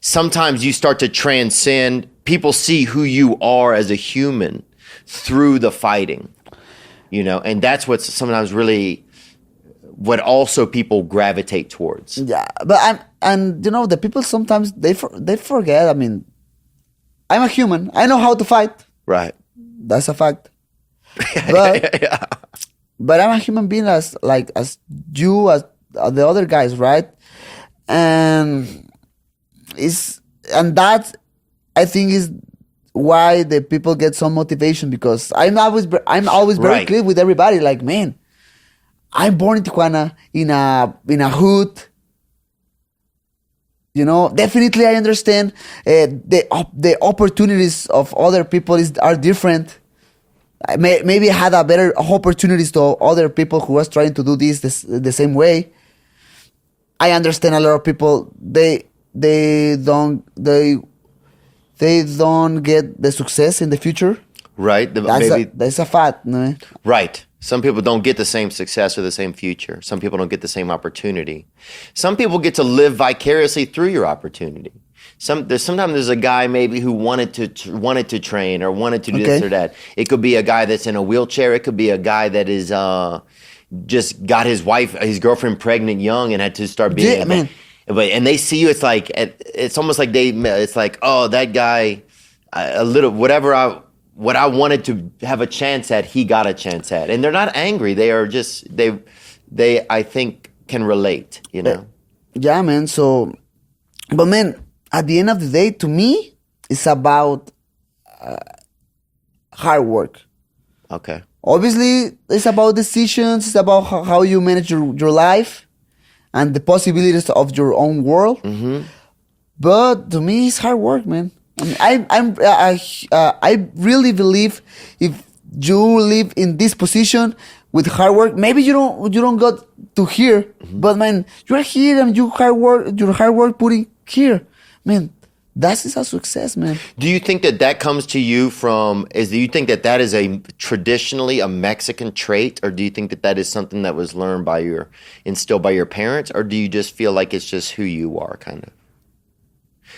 sometimes you start to transcend, people see who you are as a human through the fighting, and that's what's sometimes really, what also people gravitate towards. Yeah, but the people sometimes, they forget, I mean, I'm a human. I know how to fight. Right. That's a fact. But I'm a human being as you, as the other guys, right? And that I think is why the people get some motivation, because I'm always very Right. clear with everybody. Like, man, I'm born in Tijuana in a hood. You know, definitely I understand the opportunities of other people are different. Maybe I had a better opportunities to other people who was trying to do this the same way. I understand a lot of people they don't get the success in the future. Right. That's a fact, no? Right. Some people don't get the same success or the same future. Some people don't get the same opportunity. Some people get to live vicariously through your opportunity. Sometimes there's a guy maybe who wanted to train or wanted to do this or that. It could be a guy that's in a wheelchair. It could be a guy that is just got his girlfriend pregnant young and had to start being. Yeah, man. And they see you. It's like it's almost like it's like, oh, that guy, what I wanted to have a chance at, he got a chance at. And they're not angry. They are just, they I think, can relate, you know? Yeah, man. So, but man, at the end of the day, to me, it's about hard work. Okay. Obviously, it's about decisions. It's about how you manage your life and the possibilities of your own world. Mm-hmm. But to me, it's hard work, man. I really believe if you live in this position with hard work, maybe you don't got to here, but man, you're here and your hard work putting here, man. That is a success, man. Do you think that comes to you do you think that is traditionally a Mexican trait, or do you think that is something that was learned instilled by your parents, or do you just feel like it's just who you are, kind of?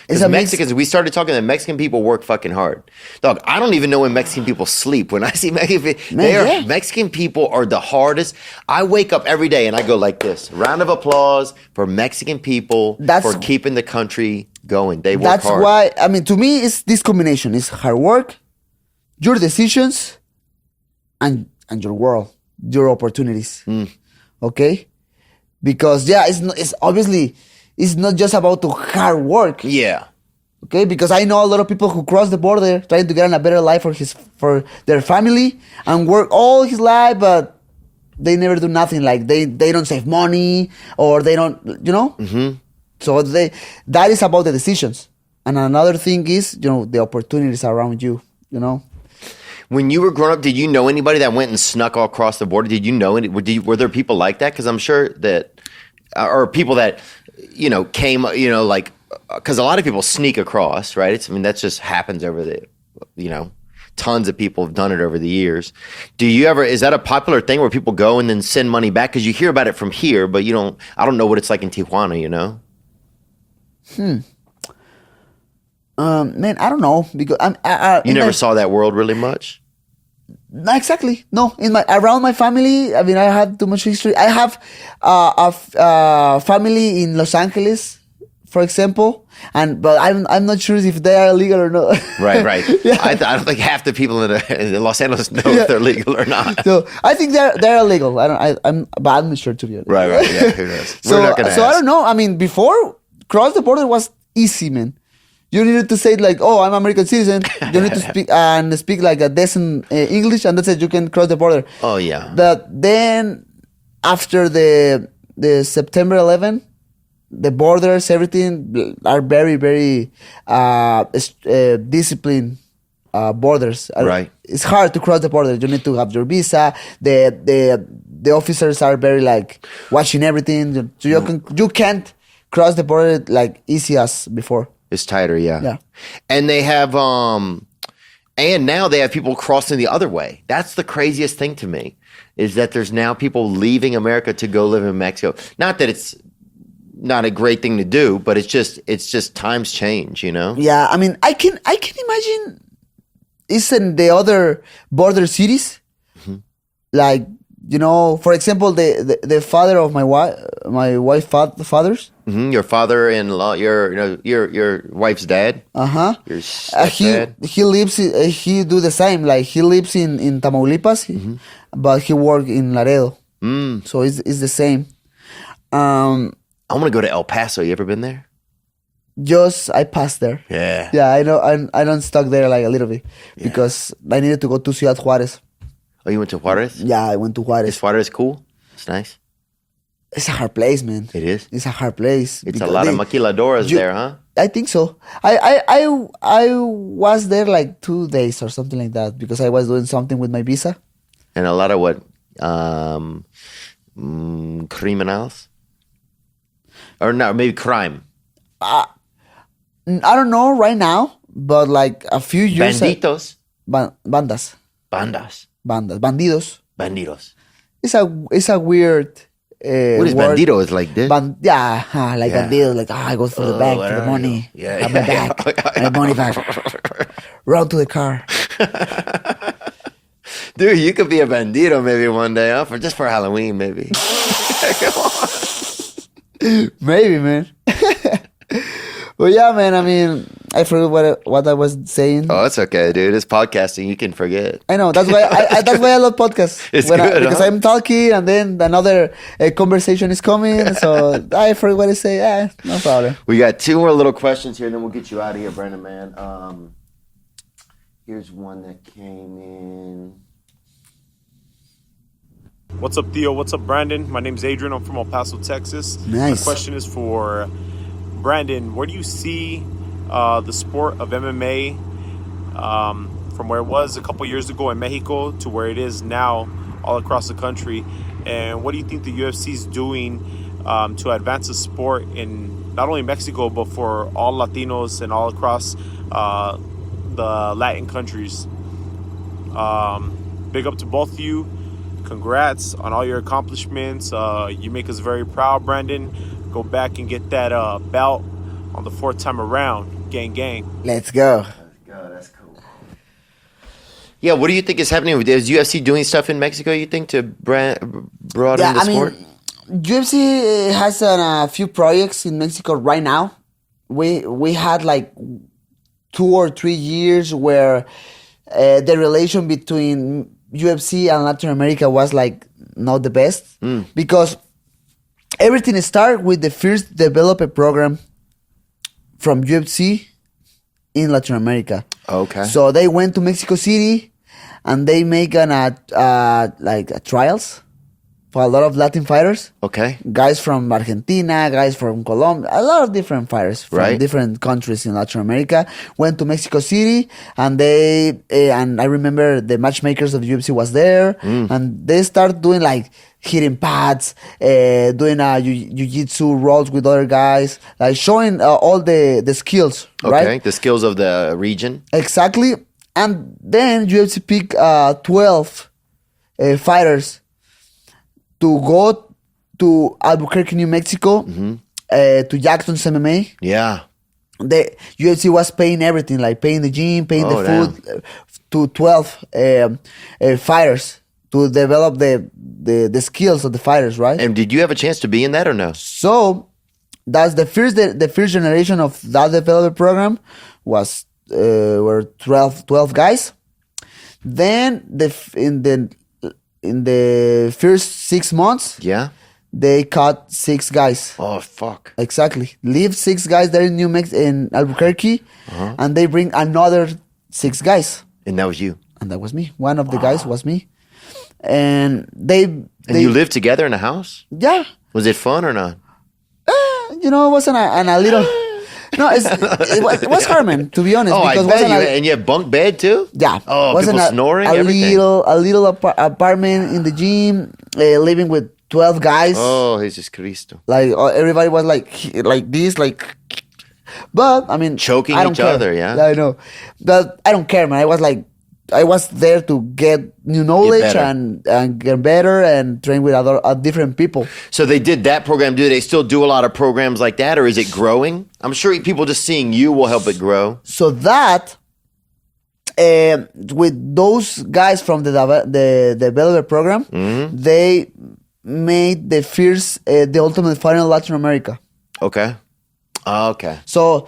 Because Mexicans, we started talking that Mexican people work fucking hard. Dog, I don't even know when Mexican people sleep. When I see Mexican people, Mexican people are the hardest. I wake up every day and I go like this. Round of applause for Mexican people for keeping the country going. They work hard. That's why, I mean, to me, it's this combination. It's hard work, your decisions, and your world, your opportunities. Okay? Because, yeah, it's obviously... It's not just about the hard work. Yeah. Okay, because I know a lot of people who cross the border trying to get a better life for their family and work all his life, but they never do nothing. Like they don't save money or they don't, you know. Mm-hmm. So that is about the decisions. And another thing is, the opportunities around you. You know. When you were growing up, did you know anybody that went and snuck all across the border? Did you know were there people like that? Because I'm sure that, or people that. Came, like, because a lot of people sneak across, right? That just happens over tons of people have done it over the years. Is that a popular thing where people go and then send money back? Because you hear about it from here, but I don't know what it's like in Tijuana, Man, I don't know, because you never saw that world really much? Not exactly. No, around my family, I have too much history. I have a family in Los Angeles, for example, but I'm not sure if they are legal or not. Right. Yeah. I don't think half the people in Los Angeles know if they're legal or not. So I think they're illegal. But I'm not sure, to be honest. Right. Yeah. Who knows? So I don't know. Before cross the border was easy, man. You needed to say like, "Oh, I'm American citizen." You need to speak like a decent English, and that's it. You can cross the border. Oh yeah. But then, after the September 11, the borders, everything are very, very disciplined borders. Right. It's hard to cross the border. You need to have your visa. The officers are very like watching everything. So you can't cross the border like easy as before. It's tighter, yeah. Yeah. And they have, and now they have people crossing the other way. That's the craziest thing to me, is that there's now people leaving America to go live in Mexico. Not that it's not a great thing to do, but it's just times change, Yeah, I can imagine it's in the other border cities, like, for example, the father of my wife's fathers. Mm-hmm. Your father-in-law, your wife's dad. Your stepdad. He lives. He do the same. Like he lives in Tamaulipas, but he work in Laredo. So it's the same. I want to go to El Paso. You ever been there? just I passed there. Yeah. Yeah, I know. I don't stuck there like a little bit because I needed to go to Ciudad Juarez. Oh, you went to Juarez? Yeah, I went to Is Juarez. Juarez cool? It's nice. It's a hard place, man. It is? It's a hard place. It's a lot of maquiladoras there, huh? I think so. I was there like 2 days or something like that because I was doing something with my visa. And a lot of what? Criminals? Or no, maybe crime. I don't know right now, but like a few years. Banditos. Bandas. Bandas. Bandidos. Bandidos. It's a weird. What is word. bandito? Is like this? Like Yeah. bandido. Like I go for the bank for the whatever. money. Yeah, Have my yeah. back. My money back. Run to the car. Dude, you could be a bandito maybe one day, huh? Just for Halloween, maybe. Come on. Maybe, man. But yeah, man. I mean, I forgot what I was saying. Oh, it's okay, dude. It's podcasting. You can forget. I know that's why that's why I love podcasts. It's good, because huh? I'm talking and then another conversation is coming, so I forget what to say. No problem. We got 2 more little questions here, and then we'll get you out of here, Brandon, man. Here's one that came in. What's up, Theo? What's up, Brandon? My name's Adrian. I'm from El Paso, Texas. Nice. My question is for Brandon. Where do you see the sport of MMA from where it was a couple years ago in Mexico to where it is now all across the country? And what do you think the UFC is doing to advance the sport in not only Mexico, but for all Latinos and all across the Latin countries? Big up to both of you. Congrats on all your accomplishments. You make us very proud, Brandon. Go back and get that belt on the 4th time around. Gang, gang. Let's go. God, that's cool. Yeah, what do you think is happening? Is UFC doing stuff in Mexico, you think, to broaden the sport? UFC has a few projects in Mexico right now. We had like 2 or 3 years where the relation between UFC and Latin America was like not the best because everything started with the first developer program from UFC in Latin America. Okay. So they went to Mexico City and they make trials for a lot of Latin fighters. Okay. Guys from Argentina, guys from Colombia, a lot of different fighters from different countries in Latin America went to Mexico City, and and I remember the matchmakers of the UFC was there, and they started doing like hitting pads, doing jiu-jitsu rolls with other guys, like showing all the skills, right? Okay, the skills of the region. Exactly. And then UFC picked 12 fighters to go to Albuquerque, New Mexico, to Jackson's MMA. Yeah. The UFC was paying everything, like paying the gym, paying the food to 12 fighters to develop the skills of the fighters, right? And did you have a chance to be in that or no? So that's the first generation of that developer program were 12 guys. Then in the first 6 months, they cut 6 guys. Oh fuck! Exactly, leave 6 guys there in in Albuquerque, and they bring another 6 guys. And that was you. And that was me. One of the guys was me. And they you lived together in a house? Yeah. Was it fun or not? It wasn't a little. No, it was hard, man, to be honest. Oh, because I bet you. And you had bunk bed too? Yeah. Oh, wasn't people snoring, a everything. A little apartment in the gym, living with 12 guys. Oh, Jesus Cristo. Like everybody was like this, like. But I mean, choking I don't each care. other, yeah. I know, but I don't care, man. I was there to get new knowledge and get better and train with other different people. So they did that program. Do they still do a lot of programs like that, or is it growing? I'm sure people just seeing you will help it grow. So that with those guys from the developer program, they made the first the Ultimate Fighter in Latin America. Okay. Okay. So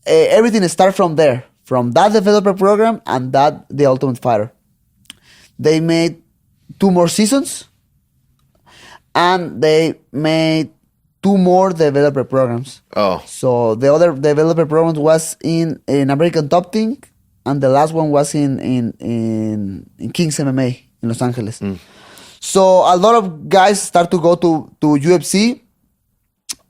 everything started from there. From that developer program and the Ultimate Fighter. They made 2 more seasons. And they made 2 more developer programs. Oh. So the other developer program was in American Top Team, and the last one was in Kings MMA in Los Angeles. So a lot of guys start to go to UFC,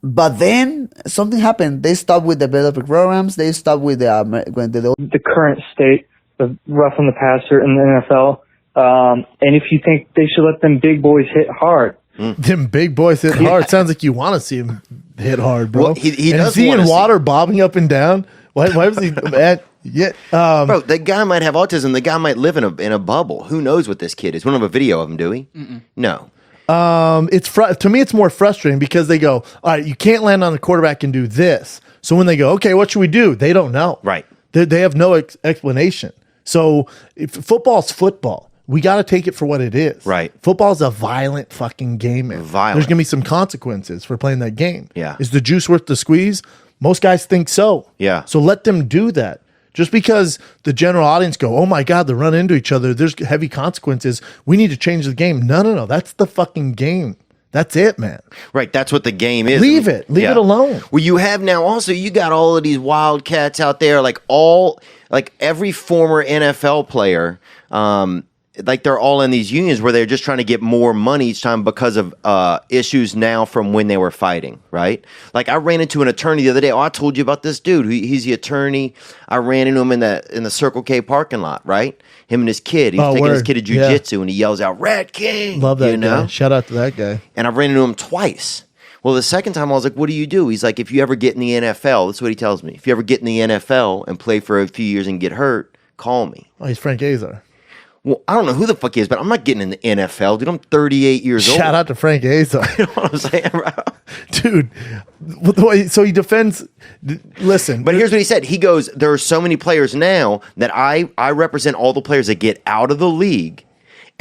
but then something happened. They stopped with developer programs. They stopped with the current state of roughing the passer in the NFL. And if you think they should let them big boys hit hard. Them big boys hit hard. Sounds like you want to see him hit hard, bro. Well, he and does is he wanna in see- water bobbing up and down? Why was he at? Yeah, Bro, the guy might have autism. The guy might live in a bubble. Who knows what this kid is? We don't have a video of him, do we? No. to me, it's more frustrating because they go, all right, you can't land on the quarterback and do this. So when they go, okay, what should we do? They don't know. Right. They have no explanation. So if football's football. We got to take it for what it is. Right. Football's a violent fucking game, man. Violent. There's going to be some consequences for playing that game. Yeah. Is the juice worth the squeeze? Most guys think so. Yeah. So let them do that. Just because the general audience go, oh my God, they run into each other, there's heavy consequences. We need to change the game. No. That's the fucking game. That's it, man. Right, that's what the game is. Leave it alone. Well, you have now also, you got all of these wildcats out there, like every former NFL player, like they're all in these unions where they're just trying to get more money each time because of issues now from when they were fighting, right? Like I ran into an attorney the other day. Oh, I told you about this dude. He's the attorney. I ran into him in the Circle K parking lot, right? Him and his kid. He's taking his kid to jiu-jitsu and he yells out, Red King! Love that you know? guy. Shout out to that guy. And I ran into him twice. Well, the second time I was like, what do you do? He's like, if you ever get in the NFL, that's what he tells me. If you ever get in the NFL and play for a few years and get hurt, call me. Oh, he's Frank Azar. Well, I don't know who the fuck he is, but I'm not getting in the NFL, dude. I'm 38 years old. Shout out to Frank Azar. You know what I'm saying, bro? Dude, so he defends. Listen. But here's what he said. He goes, there are so many players now that I represent all the players that get out of the league,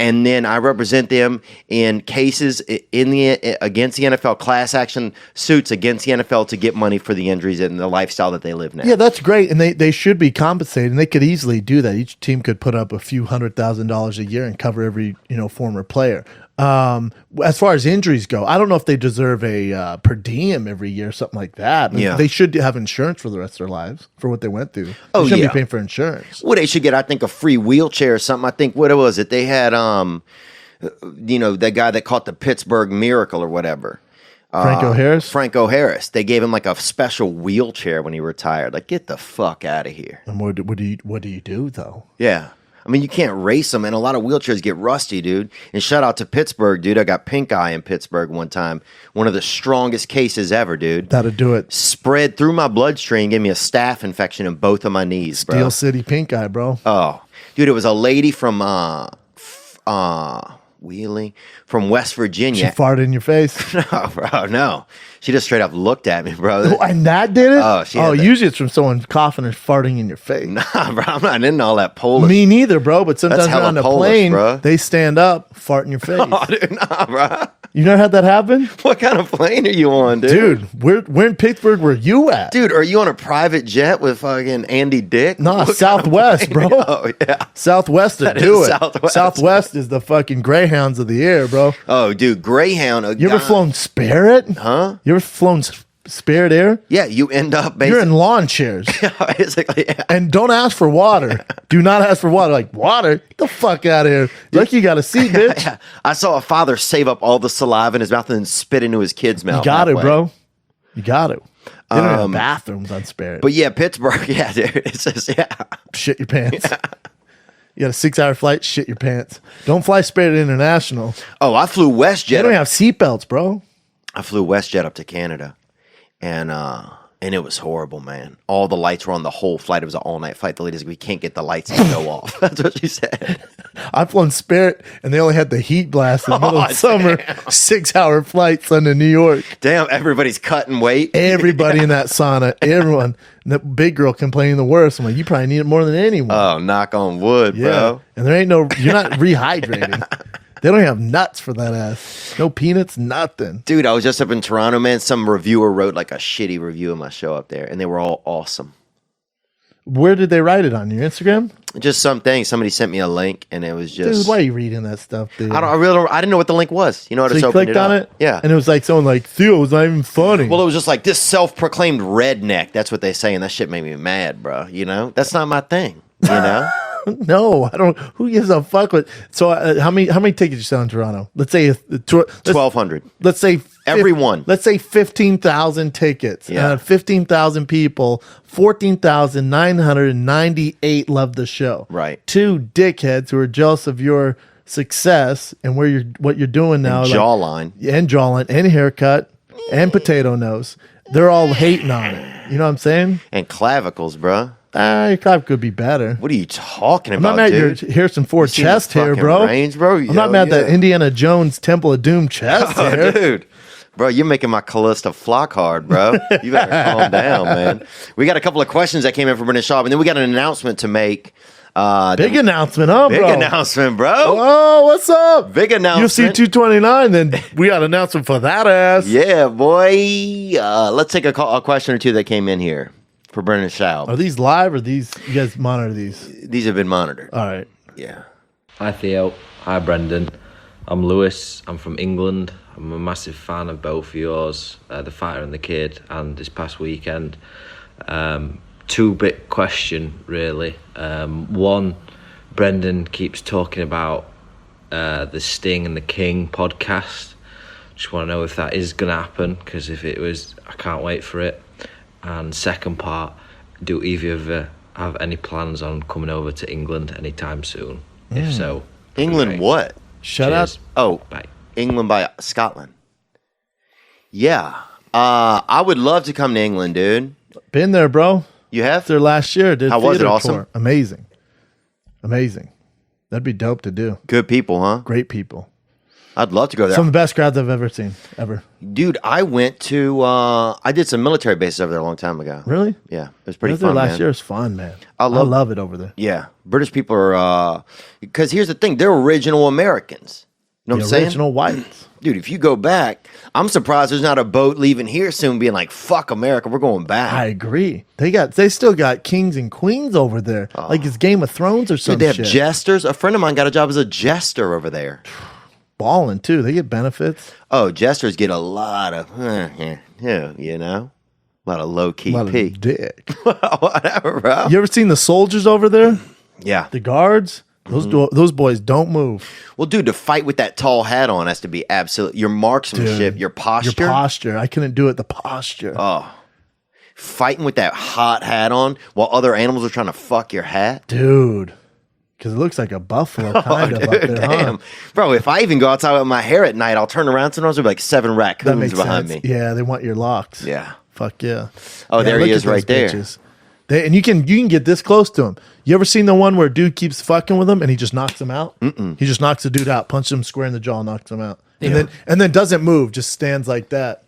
and then I represent them in cases against the NFL, class action suits against the NFL to get money for the injuries and the lifestyle that they live now. Yeah, that's great, and they should be compensated, and they could easily do that. Each team could put up a few $100,000 a year and cover every former player. As far as injuries go, I don't know if they deserve a per diem every year or something like that. Yeah. They should have insurance for the rest of their lives for what they went through. Oh, they shouldn't yeah. be paying for insurance. Well, they should get, I think, a free wheelchair or something. I think, what was it? They had, that guy that caught the Pittsburgh Miracle or whatever. Franco Harris? Franco Harris. They gave him like a special wheelchair when he retired. Like, get the fuck out of here. And what do you do, though? Yeah. I mean, you can't race them, and a lot of wheelchairs get rusty, dude. And shout out to Pittsburgh, dude. I got pink eye in Pittsburgh one time. One of the strongest cases ever, dude. That'll do it. Spread through my bloodstream, gave me a staph infection in both of my knees, bro. Steel City pink eye, bro. Oh, dude, it was a lady from Wheeling, from West She Virginia. farted in your face. No, bro, no. She just straight up looked at me, bro. Oh, and that did it? Oh, she had that. Usually it's from someone coughing or farting in your face. Nah, bro, I'm not into all that Polish. Me neither, bro. But sometimes hella you're on a Polish, plane, bro. they stand up, fart in your face. Oh, dude, nah, bro. You never had that happen? What kind of plane are you on, dude? Dude, we're in Pittsburgh. Where you at? Dude, are you on a private jet with fucking Andy Dick? Nah, What Southwest, kind of bro. plane? Oh, yeah. Southwest to That do is it. Southwest. Southwest is the fucking Greyhounds of the air, bro. Oh, dude, Greyhound. You ever flown Spirit? Huh? You ever flown Spirit Air? Yeah, you end up basically. You're in lawn chairs. basically, yeah. And don't ask for water. Do not ask for water. Like, water? Get the fuck out of here. Like you got a seat, bitch. Yeah. I saw a father save up all the saliva in his mouth and then spit into his kid's mouth. You got to, halfway. bro. You got to. They don't have bathrooms on Spirit. But yeah, Pittsburgh, yeah, dude. It's just, yeah. Shit your pants. You got a 6-hour flight, shit your pants. Don't fly Spirit International. Oh, I flew They WestJet. don't have seatbelts, bro. I flew WestJet up to Canada, and it was horrible, man. All the lights were on the whole flight. It was an all-night flight. The lady's like, we can't get the lights to go off. That's what she said. I've flown Spirit, and they only had the heat blast in the middle of Oh, summer. damn. 6-hour flights under New York. Damn, everybody's cutting weight. Everybody in that sauna, everyone. And the big girl complaining the worst. I'm like, you probably need it more than anyone. Oh, knock on wood, yeah. bro. And there ain't no, you're not rehydrating. They don't have nuts for that ass. No peanuts, nothing. Dude, I was just up in Toronto, man. Some reviewer wrote like a shitty review of my show up there, and they were all awesome. Where did they write it on your Instagram? Just something. Somebody sent me a link, and it was just. Dude, why are you reading that stuff, dude? I didn't know what the link was. You know, I So just you opened clicked on up. it? Yeah. And it was like someone like, Theo, was not even funny. Well, it was just like this self-proclaimed redneck. That's what they say, and that shit made me mad, bro. You know, that's not my thing. You know. No, I don't. Who gives a fuck with? So, how many tickets you sell in Toronto? Let's say 1,200. Let's say Everyone. Let's say 15,000 tickets. Yeah. 15,000 people. 14,998 love the show. Right. 2 dickheads who are jealous of your success and what you're doing now. And jawline. And jawline and haircut and potato nose. They're all hating on it. You know what I'm saying? And clavicles, bro. Your clav could be better. What are you talking I'm about, not mad at dude? your Harrison Ford You seen chest the hair, fucking bro. range, bro? I'm not mad at that Indiana Jones Temple of Doom chest hair. Dude. Bro, you're making my Callista flock hard, bro. You better calm down, man. We got a couple of questions that came in from Brendan Schaub, and then we got an announcement to make. Big announcement, huh, Big bro? announcement, bro. Oh, what's up? Big announcement. UFC 229, then we got an announcement for that ass. Yeah, boy. Let's take a question or two that came in here for Brendan Schaub. Are these live or you guys monitor these? These have been monitored. All right. Yeah. Hi Theo, hi Brendan. I'm Lewis, I'm from England. I'm a massive fan of both of yours, The Fighter and the Kid, and this past weekend. 2-bit question, really. One, Brendan keeps talking about the Sting and the King podcast. Just want to know if that is going to happen, because if it was, I can't wait for it. And second part, do either of you have any plans on coming over to England anytime soon? If so, England great. what? Shut Cheers. up. Oh, Bye. England by Scotland. Yeah. I would love to come to England, dude. Been there, bro. You have? There last year. Did How was it? theater Awesome? tour. Amazing. That'd be dope to do. Good people, huh? Great people. I'd love to go there. Some of the best crowds I've ever seen, ever. Dude, I went to, I did some military bases over there a long time ago. Really? Yeah. It was pretty I was there fun, last man. year. It's fun, man. I love it over there. Yeah. British people are, because here's the thing, they're original Americans. You know what I'm The saying? original whites. Dude, if you go back, I'm surprised there's not a boat leaving here soon being like, fuck America, we're going back. I agree. They still got kings and queens over there, like it's Game of Thrones or Dude, something. they have jesters. A friend of mine got a job as a jester over there. Balling too. They get benefits. Oh, jesters get a lot of, you know, a lot of low key A lot pee. of dick. Whatever, bro. You ever seen the soldiers over there? Yeah. The guards. Those boys don't move. Well, dude, to fight with that tall hat on has to be absolute. Your marksmanship, Dude, your posture. Your posture. I couldn't do it. The posture. Oh, fighting with that hot hat on while other animals are trying to fuck your hat. Dude. Because it looks like a buffalo kind of up Dude, there, damn. huh? Bro, if I even go outside with my hair at night, I'll turn around sometimes there'll be like 7 That raccoons makes behind sense. me. Yeah, they want your locks. Yeah. Fuck yeah. Oh, Yeah, there he look is at those right there. bitches. And you can get this close to him. You ever seen the one where a dude keeps fucking with him and he just knocks him out? He just knocks the dude out, punches him square in the jaw, knocks him out, and then doesn't move, just stands like that.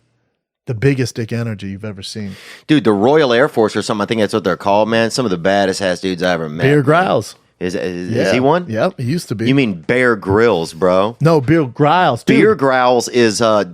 The biggest dick energy you've ever seen. Dude, the Royal Air Force or something, I think that's what they're called, man. Some of the baddest ass dudes I ever met. Bear Grylls. Is Yeah. he one? Yep, he used to be. You mean Bear Grylls, bro? No, Bear Grylls. Dude, Beer growls is a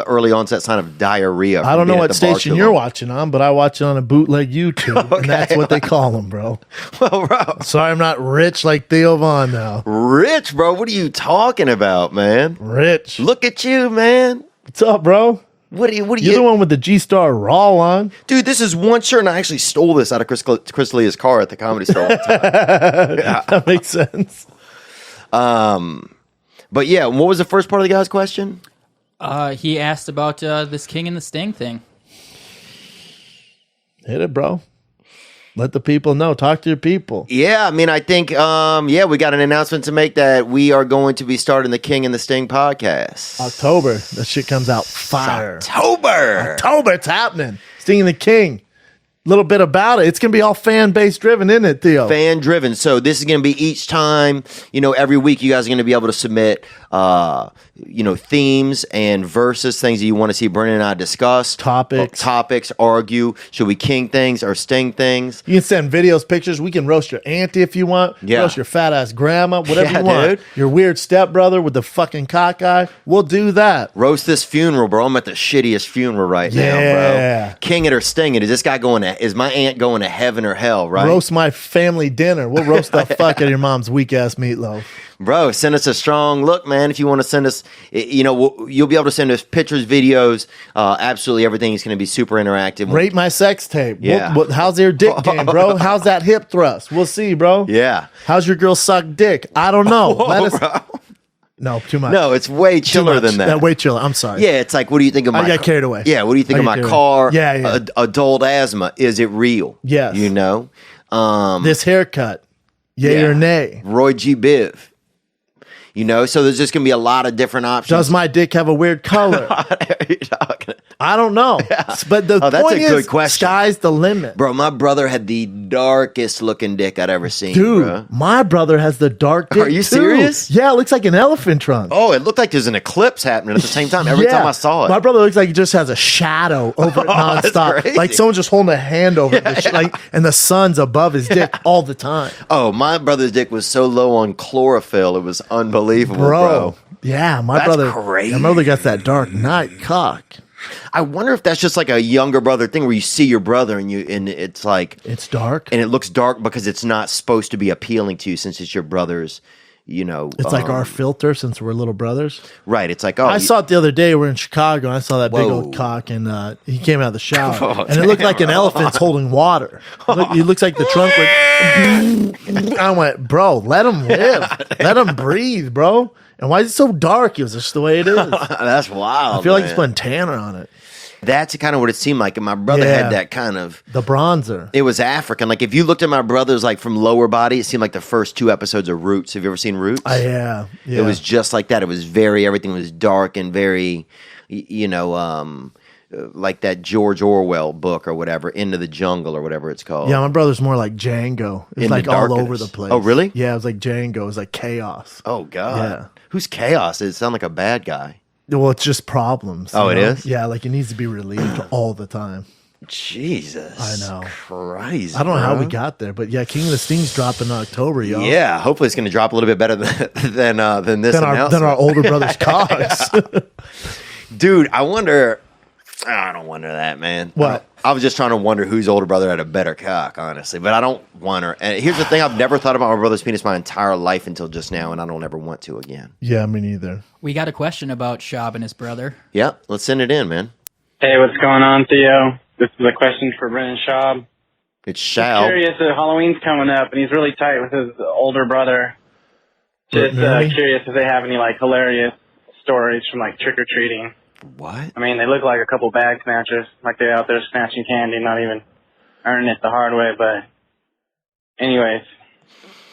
early onset sign of diarrhea. I don't know what station station you're watching on, but I watch it on a bootleg YouTube, and that's what they call them, bro. Well, bro, Sorry, I'm not rich like Theo Vaughn now. rich, bro. What are you talking about, man? Rich. Look at you, man. What's up, bro? What are you? You're the one with the G-Star Raw on. Dude, this is one shirt, and I actually stole this out of Chris Leah's car at the Comedy Store one time. That makes sense. But yeah, what was the first part of the guy's question? He asked about this King and the Sting thing. Hit it, bro. Let the people know. Talk to your people. Yeah, I mean, I think, we got an announcement to make that we are going to be starting the King and the Sting podcast. October. That shit comes out fire. October, it's happening. Sting and the King. Little bit about it. It's going to be all fan-based driven, isn't it, Theo? fan driven. So this is going to be each time, every week you guys are going to be able to submit themes and verses, things that you want to see Brendan and I discuss. Topics, argue. Should we king things or sting things? You can send videos, pictures. We can roast your auntie if you want. Yeah. Roast your fat ass grandma, whatever Yeah, you want. dude. Your weird stepbrother with the fucking cock eye. We'll do that. Roast this funeral, bro. I'm at the shittiest funeral right now, bro. King it or sting it. Is this guy is my aunt going to heaven or hell, right? Roast my family dinner. We'll roast the fuck out of your mom's weak ass meatloaf. Bro, send us a strong look, man. If you want to send us, you'll be able to send us pictures, videos, absolutely everything is going to be super interactive. Rate my sex tape. Yeah. How's your dick game, bro? How's that hip thrust? We'll see, bro. Yeah. How's your girl suck dick? I don't know. Let us. No, too much. No, it's way chiller than that. Way chiller. I'm sorry. Yeah, it's like, what do you think of my I got carried away. Yeah, what do you think I of got my carried car? away. Yeah. Adult asthma. Is it real? Yes. This haircut. Yay or nay? Roy G. Biv. So there's just going to be a lot of different options. Does my dick have a weird color? I don't know. Yeah. But the that's point a good is, question. Sky's the limit. Bro, my brother had the darkest looking dick I'd ever seen. Dude, bro. my brother has the dark dick. Are you too. serious? Yeah, it looks like an elephant trunk. Oh, it looked like there's an eclipse happening at the same time every time I saw it. My brother looks like he just has a shadow over it nonstop. Like someone just holding a hand over it. And the sun's above his dick all the time. Oh, my brother's dick was so low on chlorophyll, it was unbelievable, bro. Yeah, That's brother. crazy. My brother got that dark night cock. I wonder if that's just like a younger brother thing where you see your brother and it's like it's dark and it looks dark because it's not supposed to be appealing to you since it's your brother's. It's like our filter since we're little brothers. Right. It's like, I saw it the other day. We're in Chicago. And I saw that big old cock, and he came out of the shower, and it looked like an elephant's holding water. He looks like the trunk. I went, bro, let him live, let him breathe, bro. And why is it so dark? It was just the way it is. That's wild. I feel like he's putting tanner on it. That's kind of what it seemed like. And my brother had that kind of the bronzer. It was African. Like if you looked at my brother's like from lower body, it seemed like the first 2 episodes of Roots. Have you ever seen Roots? Yeah. It was just like that. It was everything was dark and very, like that George Orwell book or whatever, Into the Jungle or whatever it's called. Yeah, my brother's more like Django. It's like all over the place. Oh, really? Yeah, it was like Django. It was like chaos. Oh, God. Yeah. Who's Chaos? It sounds like a bad guy. Well, it's just problems. Oh, it is? Yeah, like it needs to be relieved all the time. Jesus. I know. Crazy. I don't know how we got there, but yeah, King of the Sting's dropping in October, y'all. Yeah, hopefully it's going to drop a little bit better than this than our older brother's cocks. Dude, I wonder. I don't wonder that, man. What? I was just trying to wonder whose older brother had a better cock, honestly. But I don't wonder. And here's the thing: I've never thought about my brother's penis my entire life until just now, and I don't ever want to again. Yeah, me neither. We got a question about Shab and his brother. Yeah, let's send it in, man. Hey, what's going on, Theo? This is a question for Brendan Schaub. It's Shab. I'm curious, Halloween's coming up, and he's really tight with his older brother. Just curious if they have any like hilarious stories from like trick or treating. What? I mean, they look like a couple bag snatchers, like they're out there snatching candy, not even earning it the hard way. But anyways,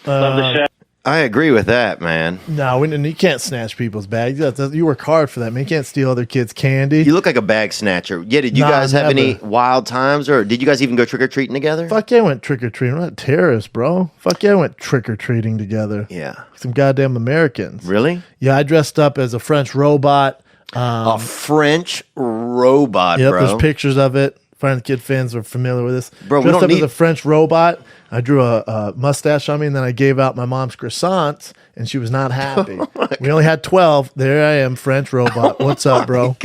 love the show. I agree with that, man. No, you can't snatch people's bags. You work hard for that, man. You can't steal other kids' candy. You look like a bag snatcher. Yeah, did you guys have any wild times, or did you guys even go trick-or-treating together? Fuck yeah, I went trick-or-treating. I'm not terrorists, bro. Fuck yeah, I went trick-or-treating together. Yeah. Some goddamn Americans. Really? Yeah, I dressed up as a French robot. A French robot, yep, bro. There's pictures of it. French Kid fans are familiar with this. Bro, dressed up as a French robot. I drew a mustache on me, and then I gave out my mom's croissants, and she was not happy. We only had 12. There I am, French robot. What's up, bro?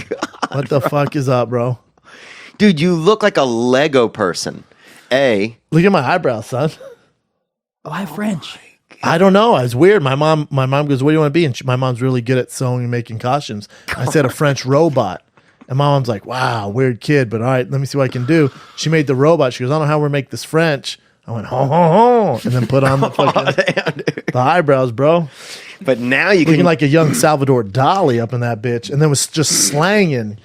What the fuck is up, bro? Dude, you look like a Lego person. Look at my eyebrows, son. Why French? I don't know. It's weird. My mom goes, "What do you want to be?" And my mom's really good at sewing and making costumes. I said a French robot. And my mom's like, "Wow, weird kid, but all right, let me see what I can do." She made the robot. She goes, "I don't know how we make this French." I went, "Ho, ho, ho," and then put on the fucking the eyebrows, bro. But now you looking can like a young Salvador Dali up in that bitch, and then was just slanging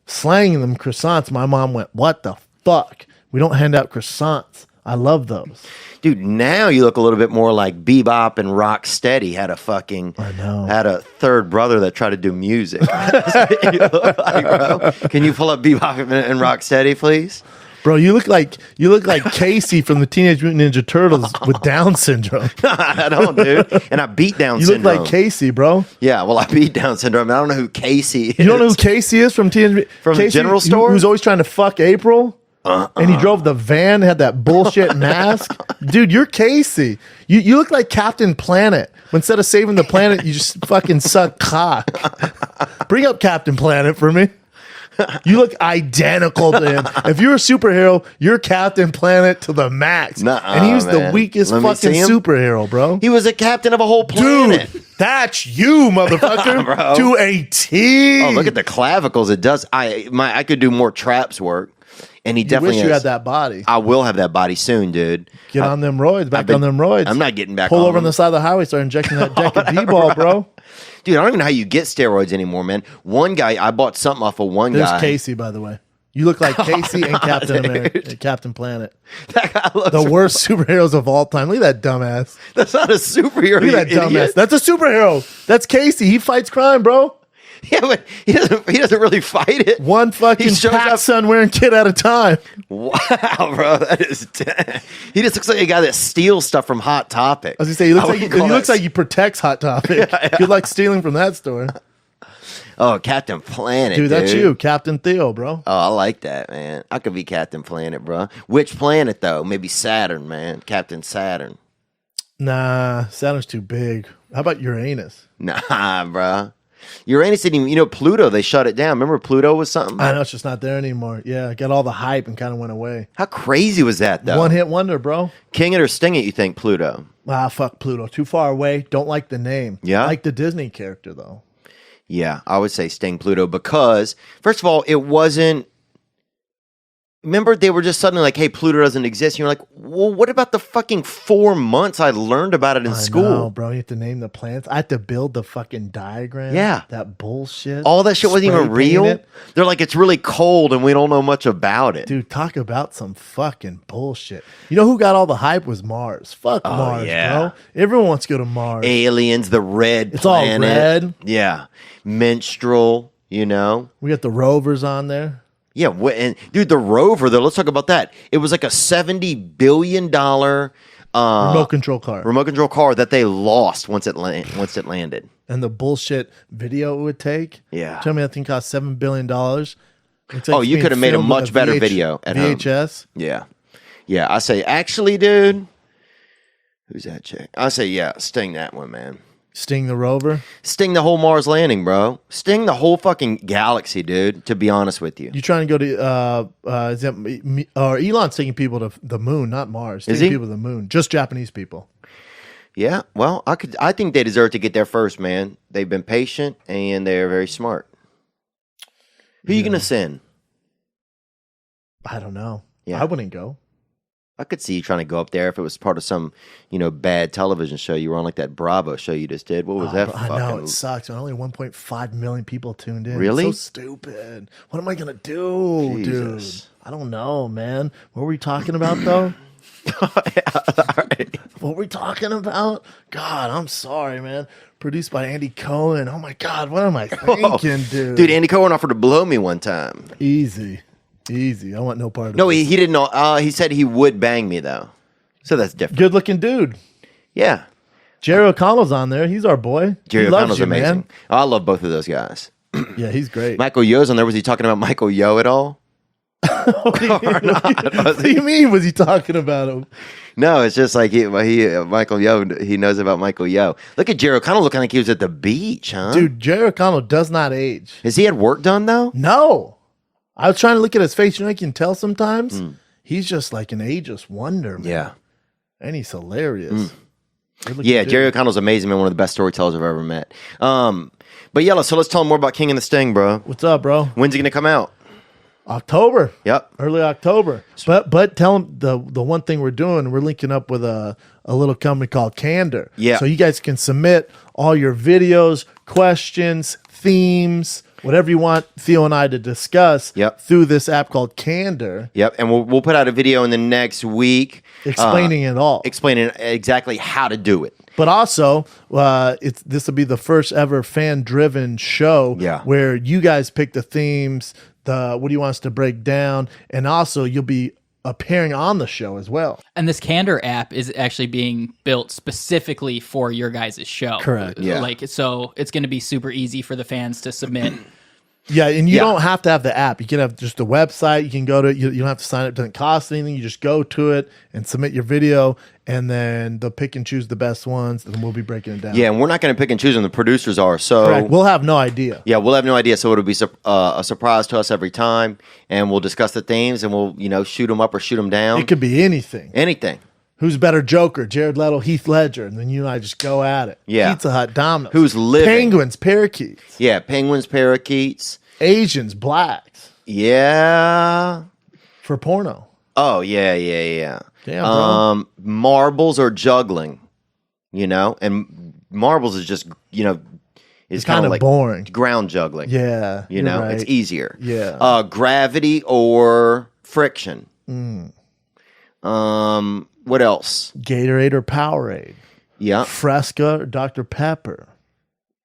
them croissants. My mom went, "What the fuck? We don't hand out croissants. I love those." Dude, now you look a little bit more like Bebop and Rocksteady had a third brother that tried to do music. You look like, bro. Can you pull up Bebop and Rocksteady, please? Bro, you look like Casey from the Teenage Mutant Ninja Turtles with Down syndrome. I don't, dude. And I beat Down You syndrome. look like Casey, bro. Yeah, well, I beat Down syndrome. I don't know who Casey is. You don't know who Casey is from Teenage From the Casey, general store? Who's always trying to fuck April? And he drove the van, had that bullshit mask. Dude, you're Casey. You look like Captain Planet. Instead of saving the planet, you just fucking suck cock. Bring up Captain Planet for me. You look identical to him. If you're a superhero, you're Captain Planet to the max. And he was the weakest fucking superhero, bro. He was a captain of a whole planet. Dude, that's you, motherfucker. Bro. To a T. Oh, look at the clavicles. It does. I could do more traps work. And he definitely wish you has. had that body. I will have that body soon, dude. Get on them roids. On them roids. I'm not getting back Pull on over on them. the side of the highway, start injecting that deck of D-ball, bro. Dude, I don't even know how you get steroids anymore, man. One guy, I bought something off of one There's guy. Casey, by the way. You look like Casey and Captain dude. America, Captain Planet. That guy looks The worst superheroes of all time. Look at that dumbass. That's not a superhero. Look at that you dumbass. idiot. That's a superhero. That's Casey. He fights crime, bro. Yeah, but he doesn't really fight it. One fucking He shows pack up- sun wearing kid at a time. Wow, bro, that is. He just looks like a guy that steals stuff from Hot Topic. I was gonna say he looks I like wouldn't call that- he protects Hot Topic. Good luck stealing from that store, Oh, Captain Planet, dude. That's you, Captain Theo, bro. Oh, I like that, man. I could be Captain Planet, bro. Which planet though? Maybe Saturn, man. Captain Saturn. Nah, Saturn's too big. How about Uranus? Nah, bro. Uranus didn't even, Pluto, they shut it down. Remember Pluto was something? I know it's just not there anymore. Yeah, got all the hype and kind of went away. How crazy was that, though? One hit wonder, bro. King it or sting it, you think, Pluto? Ah, fuck Pluto. Too far away. Don't like the name. Yeah? I like the Disney character, though. Yeah, I would say sting Pluto because, first of all, it wasn't. Remember, they were just suddenly like, hey, Pluto doesn't exist. And you're like, well, what about the fucking 4 months I learned about it in school? No, bro. You have to name the planets. I have to build the fucking diagram. Yeah. That bullshit. All that shit wasn't Spray even real. paint it. They're like, it's really cold and we don't know much about it. Dude, talk about some fucking bullshit. You know who got all the hype was Mars. Fuck Mars, yeah. bro. Everyone wants to go to Mars. Aliens, the red It's all planet. red. Yeah. Menstrual, We got the rovers on there. Yeah, and dude, the rover though. Let's talk about that. It was like a $70 billion Remote control car. that they lost once it landed. And the bullshit video it would take. Yeah. Tell me that thing cost $7 billion. Looks like Oh, it's you being could have made a filmed with much better video at home. VHS. Yeah, yeah. I say, actually, dude, who's that chick? I say, yeah, sting that one, man. Sting the rover. Sting the whole Mars landing, bro. Sting the whole fucking galaxy, dude. To be honest with you, You trying to go to is that or Elon's taking people to the moon, not Mars. Is Taking he? people to the moon. Just Japanese people. yeah. Well, I think they deserve to get there first, man. They've been patient and they're very smart. Who you gonna send? I don't know. Yeah. I wouldn't go. I could see you trying to go up there if it was part of some, bad television show you were on, like that Bravo show you just did. What was that? Bro, I know it sucks. When only 1.5 million people tuned in. Really? It's so stupid. What am I gonna do, Jesus. dude? I don't know, man. What were we talking about though? What were we talking about? God, I'm sorry, man. Produced by Andy Cohen. Oh my God, what am I thinking, dude? Dude, Andy Cohen offered to blow me one time. Easy. I want no part of it. No, he didn't know. He said he would bang me though, so that's different. Good looking dude. Yeah, Jerry O'Connell's on there. He's our boy. Jerry He loves O'Connell's you, amazing. man. Oh, I love both of those guys. Yeah, he's great. Michael Yo's on there. Was he talking about Michael Yo at all? What do you mean? Was he talking about him? No, it's just like Michael Yo. He knows about Michael Yo. Look at Jerry O'Connell looking like he was at the beach, huh? Dude, Jerry O'Connell does not age. Has he had work done though? No. I was trying to look at his face. You know, you can tell sometimes. He's just like an ageless wonder, man. Yeah. And he's hilarious. Good-looking Yeah, dude. Jerry O'Connell's amazing, man. One of the best storytellers I've ever met. But yeah, so let's tell him more about King and the Sting, bro. What's up, bro? When's he gonna come out? October. Yep. Early October. But tell him the one thing we're doing, we're linking up with a little company called Candor. Yeah. So you guys can submit all your videos, questions, themes, whatever you want Theo and I to discuss through this app called Candor. Yep, and we'll put out a video in the next week Explaining it all. explaining exactly how to do it. But also, this will be the first ever fan-driven show where you guys pick the themes, what do you want us to break down, and also you'll be appearing on the show as well. And this Candor app is actually being built specifically for your guys' show. Correct. Yeah. Like, so it's going to be super easy for the fans to submit. Yeah, and you don't have to have the app. You can have just the website. You can go to. You don't have to sign up. It doesn't cost anything. You just go to it and submit your video, and then they'll pick and choose the best ones, and we'll be breaking it down. Yeah, and we're not going to pick and choose them. The producers are. So Correct. We'll have no idea. Yeah, we'll have no idea. So it'll be a surprise to us every time, and we'll discuss the themes, and we'll shoot them up or shoot them down. It could be anything. Anything. Who's better Joker, Jared Leto, Heath Ledger, and then you and I just go at it. Yeah. Pizza Hut, Domino's. Who's living? Penguins, parakeets. Yeah, penguins, parakeets. Asians, blacks. Yeah. For porno. Oh, yeah. Damn, bro. Marbles or juggling, and marbles is just, is kind of like boring. Ground juggling. Yeah. You know, right. it's easier. Yeah. Gravity or friction. What else? Gatorade or Powerade. Yeah. Fresca or Dr. Pepper.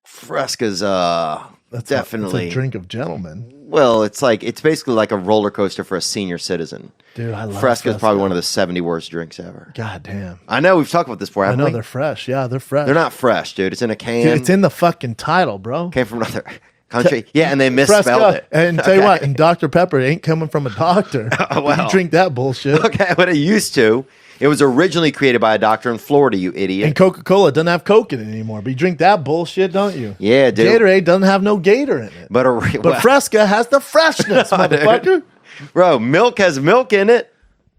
Fresca's That's definitely a drink of gentlemen. Well, it's basically like a roller coaster for a senior citizen. Dude, I love Fresca. Is probably Fresca. one of the 70 worst drinks ever. God damn. I know we've talked about this before, I haven't know we? they're fresh. Yeah, they're fresh. They're not fresh, dude. It's in a can. Dude, it's in the fucking title, bro. Came from another country. Yeah, and they misspelled Fresca. it. And tell you what, and Dr. Pepper ain't coming from a doctor. Oh, wow. You drink that bullshit. Okay, but it used to. It was originally created by a doctor in Florida, you idiot. And Coca-Cola doesn't have Coke in it anymore. But you drink that bullshit, don't you? Yeah, dude. Gatorade doesn't have no Gator in it. But Fresca has the freshness, motherfucker. Bro, milk has milk in it.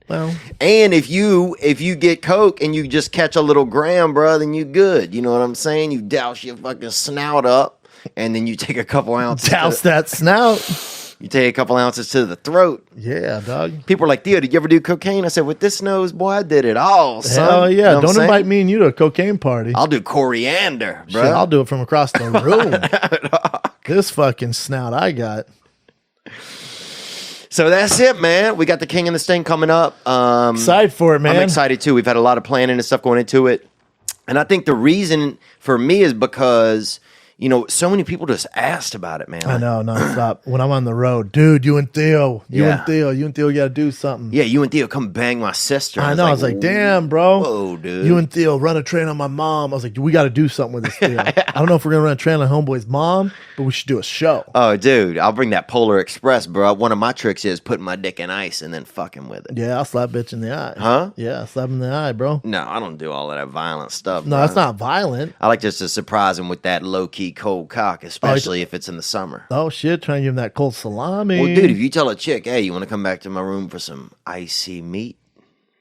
Well, and if you get Coke and you just catch a little gram, bro, then you good. You know what I'm saying? You douse your fucking snout up, and then you take a couple ounces. douse that snout. You take a couple ounces to the throat. Yeah, dog. People are like, Theo, did you ever do cocaine? I said, with this nose, boy, I did it all, son. Hell yeah. You know what I'm Don't invite saying? me and you to a cocaine party. I'll do coriander, bro. Shit, I'll do it from across the room. This fucking snout I got. So that's it, man. We got the King and the Sting coming up. Excited for it, man. I'm excited too. We've had a lot of planning and stuff going into it. And I think the reason for me is because, so many people just asked about it, man. I know, nonstop. When I'm on the road, dude, you and Theo got to do something. Yeah, you and Theo come bang my sister. I know. I was like, damn, bro. Whoa, dude. You and Theo run a train on my mom. I was like, we got to do something with this Theo. I don't know if we're going to run a train on Homeboy's mom, but we should do a show. Oh, dude, I'll bring that Polar Express, bro. One of my tricks is putting my dick in ice and then fucking with it. Yeah, I'll slap bitch in the eye. Huh? Yeah, slap in the eye, bro. No, I don't do all of that violent stuff. No, bro. that's not violent. I like just to surprise him with that low-key cold cock, especially if it's in the summer. Oh, shit, trying to give him that cold salami. Well, dude, if you tell a chick, hey, you want to come back to my room for some icy meat?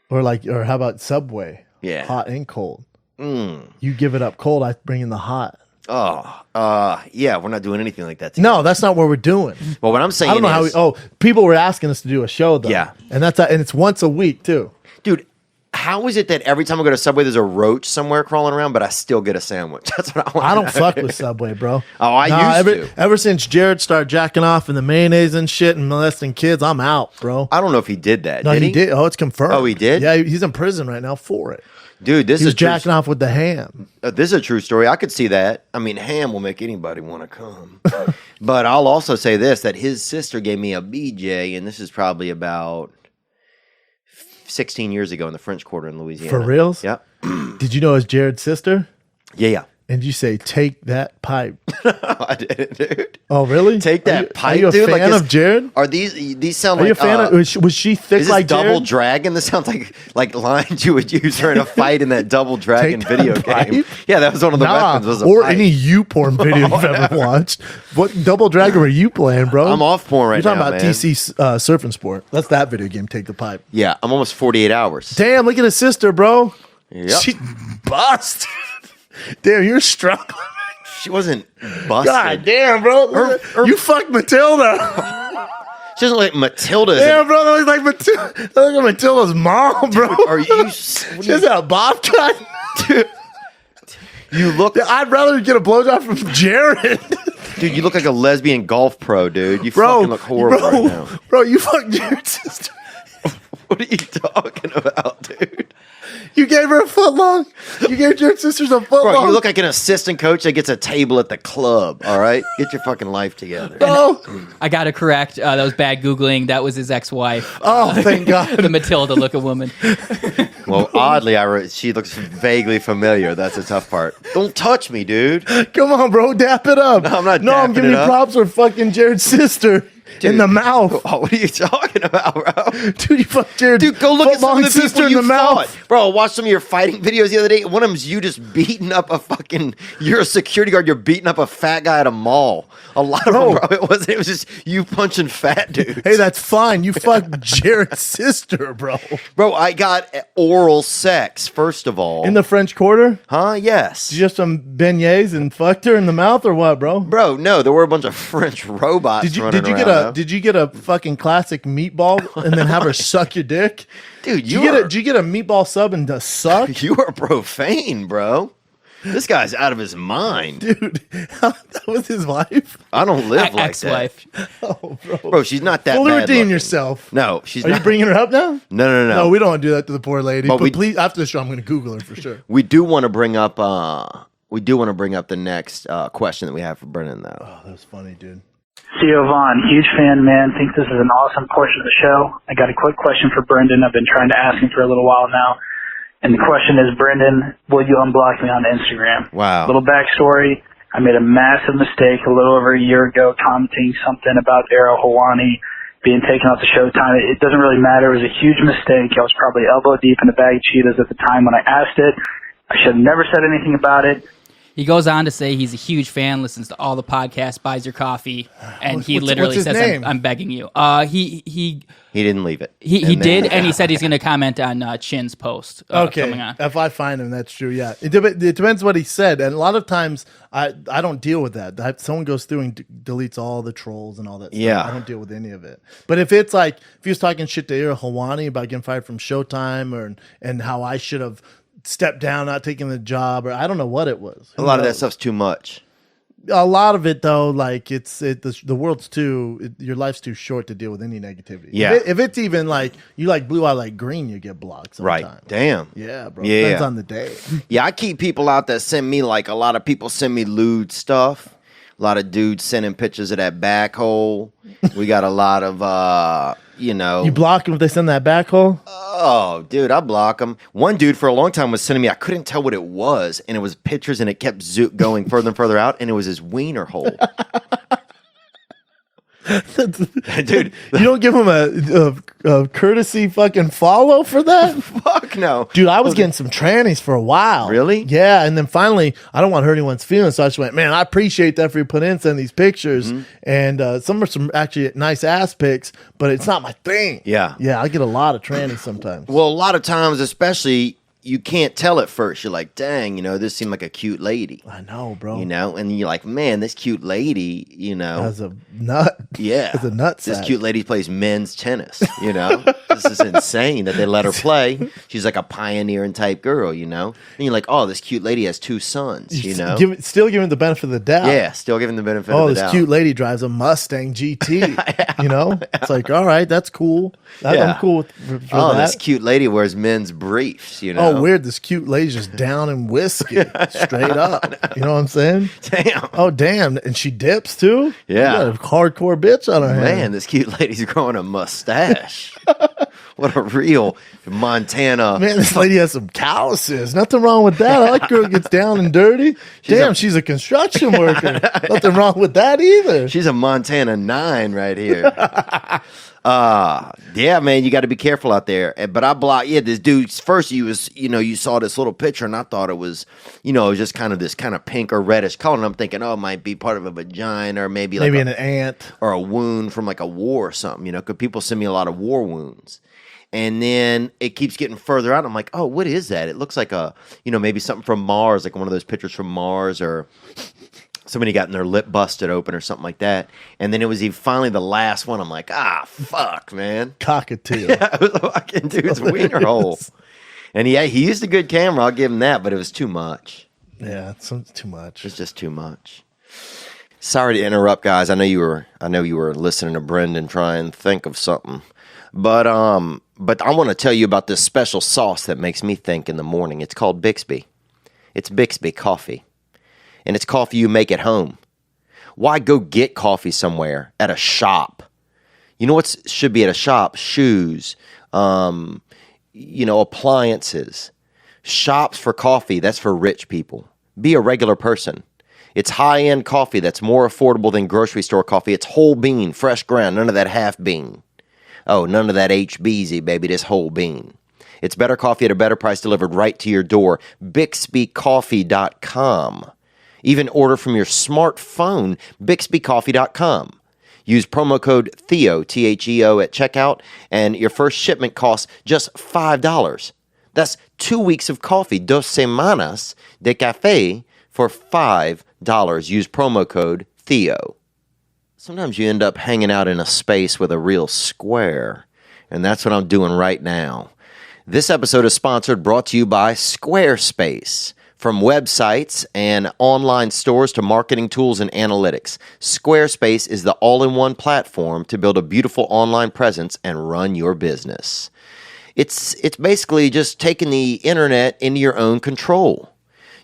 Or how about Subway? Yeah. Hot and cold. You give it up cold, I bring in the hot. Yeah, we're not doing anything like that. No, that's not what we're doing. Well, what I'm saying I don't know is, people were asking us to do a show though. Yeah. And it's once a week too. dude, how is it that every time I go to Subway, there's a roach somewhere crawling around, but I still get a sandwich? That's what I want. I don't fuck with Subway, bro. Oh, I used to. Ever since Jared started jacking off in the mayonnaise and shit and molesting kids, I'm out, bro. I don't know if he did that. No, did he did. Oh, it's confirmed. Oh, he did? Yeah, he's in prison right now for it. Dude, this He was is a true jacking off with the ham. This is a true story. I could see that. I mean, ham will make anybody want to come. But I'll also say this, that his sister gave me a BJ, and this is probably about 16 years ago in the French Quarter in Louisiana. For reals? Yep. Did you know it's Jared's sister? Yeah. And you say, take that pipe. I did, dude. Oh, really? Take that pipe, Are you a dude. fan of Jared? Are these sound Are like... you a fan of... Was she thick is this like Double Jared? Dragon? This sounds like lines you would use during a fight in that Double Dragon Take that video pipe? game. Yeah, that was one of the weapons. Was a or pipe. any U-porn video you've ever watched. What Double Dragon were you playing, bro? I'm off porn right You're now, talking about man. TC Surfing Sport. That's that video game, Take the Pipe. Yeah, I'm almost 48 hours. Damn, look at his sister, bro. Yep. She busted. Damn, you're struggling. She wasn't busted. God damn, bro. You fucked Matilda. She doesn't look like Matilda. Damn, bro. That looks like Matilda. That looks like Matilda's mom, bro. Dude, are you... She has a bob cut. Dude, you look... I'd rather get a blowjob from Jared. Dude, you look like a lesbian golf pro, dude. You Bro, fucking look horrible right now. Bro, you fucked Jared's sister. What are you talking about, dude? You gave her a foot long. You gave your sisters a foot Bro, long. you look like an assistant coach that gets a table at the club, all right? Get your fucking life together. Oh, I got to correct. That was bad Googling. That was his ex-wife. oh, thank God. The Matilda looking woman. Well, oddly, she looks vaguely familiar. That's the tough part. Don't touch me, dude. Come on, bro. Dap it up. No, I'm not No, I'm dapping giving it you up. props for fucking Jared's sister in the mouth. Oh, what are you talking about, bro? Dude, you fucked Jared's Dude, go look at some of the sister people in you the fought. mouth. Bro, I watched some of your fighting videos the other day. One of them's you just beating up a fucking... You're a security guard. You're beating up a fat guy at a mall. A lot of them, bro. It wasn't. It was just you punching fat dudes. Hey, that's fine. You fucked Jared's sister, bro. Bro, I got oral sex, first of all. In the French Quarter? Huh? Yes. Did you have some beignets and fucked her in the mouth or what, bro? Bro, no, there were a bunch of French robots Did you running get around, did you get a fucking classic meatball and then have her suck your dick? Dude, did you get a meatball sub and to suck? You are profane, bro. This guy's out of his mind. Dude, that was his wife? I don't live like Ex-wife. that. Oh, bro. Bro, she's not that Fully bad redeem looking. yourself. No, she's Are not. you bringing her up now? No. No, we don't want to do that to the poor lady. But But we- please, after the show, I'm going to Google her for sure. We do want to bring up the next question that we have for Brennan, though. Oh, that was funny, dude. Theo Vaughn, huge fan, man. Think this is an awesome portion of the show. I got a quick question for Brendan. I've been trying to ask him for a little while now. And the question is, Brendan, will you unblock me on Instagram? Wow. Little backstory. I made a massive mistake a little over a year ago commenting something about Ariel Helwani being taken off the Showtime. It doesn't really matter. It was a huge mistake. I was probably elbow deep in a bag of Cheetos at the time when I asked it. I should have never said anything about it. He goes on to say he's a huge fan, listens to all the podcasts, buys your coffee, and he literally his says, name? I'm begging you. He didn't leave it. he did, and he said he's going to comment on Chin's post coming on. If I find him, that's true. Yeah, it depends what he said, and a lot of times I don't deal with that. Someone goes through and deletes all the trolls and all that. Yeah. stuff. I don't deal with any of it. But if it's like if he was talking shit to Ariel Helwani about getting fired from Showtime and how I should have stepped down, not taking the job, or I don't know what it was. A lot of that stuff's too much. A lot of it though, like the world's your life's too short to deal with any negativity. Yeah. If it's even like you like blue, I like green, you get blocked sometimes. Right. Damn. Yeah, bro. Yeah. Depends on the day. Yeah, I keep people out that send me, like, a lot of people send me lewd stuff. A lot of dudes sending pictures of that back hole. We got a lot of, You block them if they send that back hole? Oh, dude, I block them. One dude for a long time was sending me, I couldn't tell what it was, and it was pictures, and it kept going further and further out, and it was his wiener hole. Dude, You don't give him a courtesy fucking follow for that? fuck no. Dude, I was getting some trannies for a while. Really? Yeah, and then finally, I don't want to hurt anyone's feelings, so I just went, man, I appreciate that for you putting in sending these pictures, and some are some actually nice ass pics, but it's not my thing. Yeah. Yeah, I get a lot of trannies sometimes. Well, a lot of times, especially, you can't tell at first. You're like, dang, this seemed like a cute lady. I know, bro. And you're like, man, this cute lady, As a nut. yeah. As a nut This sack. cute lady plays men's tennis, This is insane that they let her play. She's like a pioneering type girl, And you're like, oh, this cute lady has 2 sons, Still giving the benefit of the doubt. Yeah, still giving the benefit Oh, of the this doubt. cute lady drives a Mustang GT. It's like, all right, that's cool. Yeah. I'm cool for Oh, that. this cute lady wears men's briefs, Oh, weird. This cute lady's just down in whiskey, straight up. You know what I'm saying? Damn. Oh, damn. And she dips too? Yeah. You got a hardcore bitch on her Man, hand. this cute lady's growing a mustache. What a real Montana. Man, this lady has some calluses. Nothing wrong with that. I like a girl who gets down and dirty. She's a construction worker. Nothing wrong with that either. She's a Montana 9 right here. Yeah, man, you got to be careful out there. But I blocked. Yeah, this dude. First, you saw this little picture, and I thought it was, it was just kind of this kind of pink or reddish color. And I'm thinking, oh, it might be part of a vagina, or maybe like an ant or a wound from like a war or something. Because people send me a lot of war wounds. And then it keeps getting further out. I'm like, oh, what is that? It looks like maybe something from Mars, like one of those pictures from Mars, or somebody got their lip busted open or something like that. And then it was finally the last one. I'm like, fuck, man. cockatiel. Yeah, it was a fucking dude's wiener hole. And he used a good camera. I'll give him that, but it was too much. Yeah, it's too much. It's just too much. Sorry to interrupt, guys. I know you were listening to Brendan try and think of something. But I want to tell you about this special sauce that makes me think in the morning. It's called Bixby. It's Bixby coffee. And it's coffee you make at home. Why go get coffee somewhere at a shop? You know what should be at a shop? Shoes, appliances. Shops for coffee, that's for rich people. Be a regular person. It's high-end coffee that's more affordable than grocery store coffee. It's whole bean, fresh ground, none of that half bean. Oh, none of that HBZ, baby, this whole bean. It's better coffee at a better price delivered right to your door. BixbyCoffee.com. Even order from your smartphone, BixbyCoffee.com. Use promo code Theo, Theo, at checkout, and your first shipment costs just $5. That's 2 weeks of coffee, 2 semanas de café, for $5. Use promo code Theo. Sometimes you end up hanging out in a space with a real square, and that's what I'm doing right now. This episode is brought to you by Squarespace. From websites and online stores to marketing tools and analytics, Squarespace is the all-in-one platform to build a beautiful online presence and run your business. It's basically just taking the internet into your own control.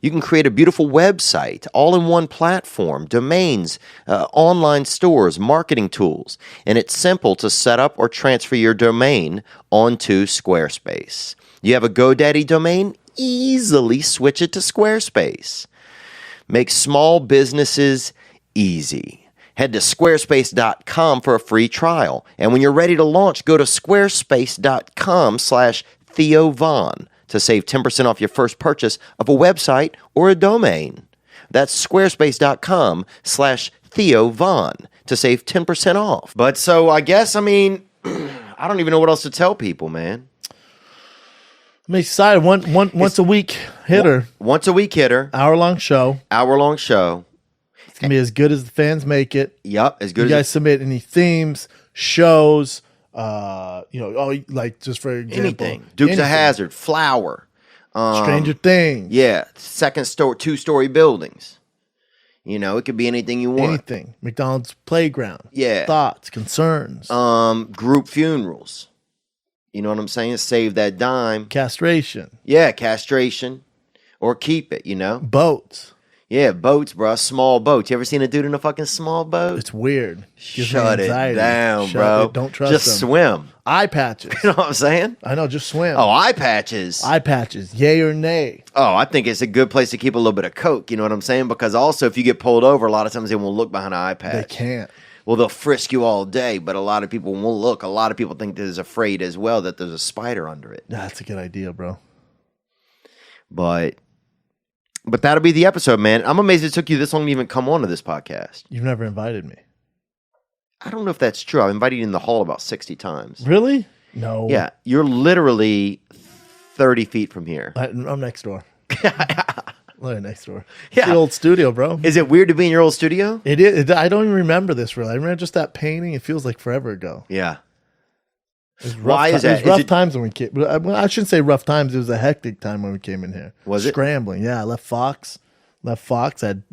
You can create a beautiful website, all-in-one platform, domains, online stores, marketing tools, and it's simple to set up or transfer your domain onto Squarespace. You have a GoDaddy domain? Easily switch it to Squarespace. Make small businesses easy. Head to squarespace.com for a free trial. And when you're ready to launch, go to squarespace.com/TheoVon to save 10% off your first purchase of a website or a domain. That's squarespace.com/TheoVon to save 10% off. But so I guess, I don't even know what else to tell people, man. I'm excited. Once a week hitter. Once a week hitter. Hour-long show. It's going to be as good as the fans make it. Yep, as good you as guys submit any themes, shows, like just for example. Anything. Dukes of Hazzard, Flower. Stranger Things. Yeah, second story, 2-story buildings. It could be anything you want. Anything. McDonald's playground. Yeah. Thoughts, concerns. Group funerals. You know what I'm saying? Save that dime. Castration. Yeah, castration. Or keep it, Boats. Yeah, boats, bro. Small boats. You ever seen a dude in a fucking small boat? It's weird. Shut it down, bro. Don't trust Just them. swim. Eye patches. You know what I'm saying? I know, just swim. Oh, eye patches. Eye patches. Yay or nay? Oh, I think it's a good place to keep a little bit of coke. You know what I'm saying? Because also, if you get pulled over, a lot of times they won't look behind an eye patch. They can't. Well, they'll frisk you all day, but a lot of people won't look. A lot of people think there's afraid as well that there's a spider under it. That's a good idea, bro. But that'll be the episode, man. I'm amazed it took you this long to even come on to this podcast. You've never invited me. I don't know if that's true. I've invited you in the hall about 60 times. Really? No. Yeah, you're literally 30 feet from here. I'm next door. Literally next door. Yeah. It's the old studio, bro. Is it weird to be in your old studio? It is. I don't even remember this really. I remember just that painting. It feels like forever ago. Yeah. Why is that? It was rough times when we came. Well, I shouldn't say rough times. It was a hectic time when we came in here. Was it? Scrambling. Yeah, I left Fox. I had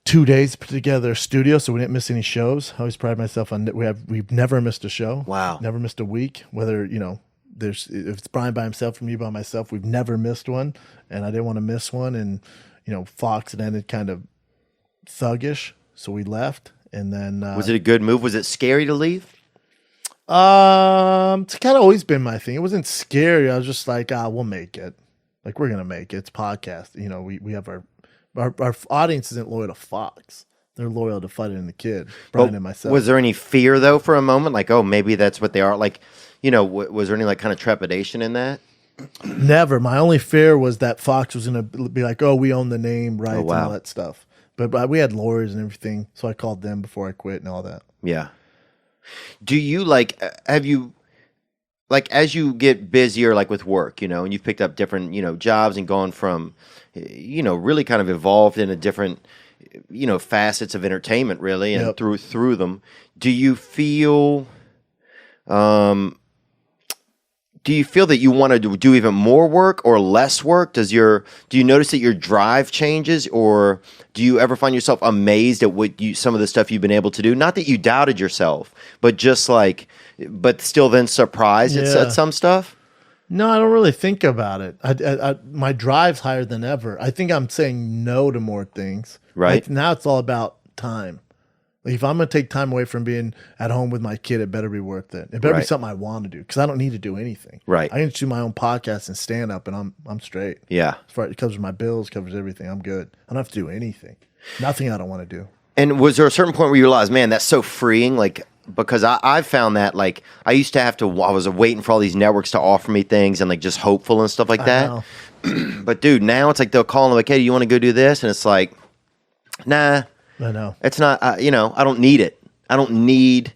2 days to put together a studio, so we didn't miss any shows. I always pride myself on we've never missed a show. Wow. Never missed a week. Whether if it's Brian by himself or me by myself, we've never missed one, and I didn't want to miss one. And Fox had ended kind of thuggish, so we left. And then was it a good move? Was it scary to leave? It's kind of always been my thing. It wasn't scary. I was just like, we'll make it. Like, we're gonna make it. It's podcast. We have our audience isn't loyal to Fox. They're loyal to Fighter and the Kid, Brian and myself. Was there any fear though for a moment? Like, oh, maybe that's what they are. Like, was there any like kind of trepidation in that? Never. My only fear was that Fox was gonna be like, oh, we own the name rights and all that stuff. But we had lawyers and everything, so I called them before I quit and all that. Yeah. Do you have you as you get busier with work, and you've picked up different, jobs and gone from, really kind of evolved into different, facets of entertainment really and through them. Do you feel, do you feel that you want to do even more work or less work? Do you notice that your drive changes, or do you ever find yourself amazed at some of the stuff you've been able to do? Not that you doubted yourself, but just like, but still then surprised at some stuff? No, I don't really think about it. My drive's higher than ever. I think I'm saying no to more things. Right. Now it's all about time. Like if I'm going to take time away from being at home with my kid, it better be worth it. It better be something I want to do, because I don't need to do anything. Right. I can just do my own podcast and stand up, and I'm straight. Yeah. As far as it covers my bills, covers everything. I'm good. I don't have to do anything. Nothing I don't want to do. And was there a certain point where you realized, man, that's so freeing? Like, because I've found that, like, I used to have to, I was waiting for all these networks to offer me things and like just hopeful and stuff like that. But dude, now it's like they'll call and like, hey, do you want to go do this? And it's like, nah. I know. It's not, I don't need it. I don't need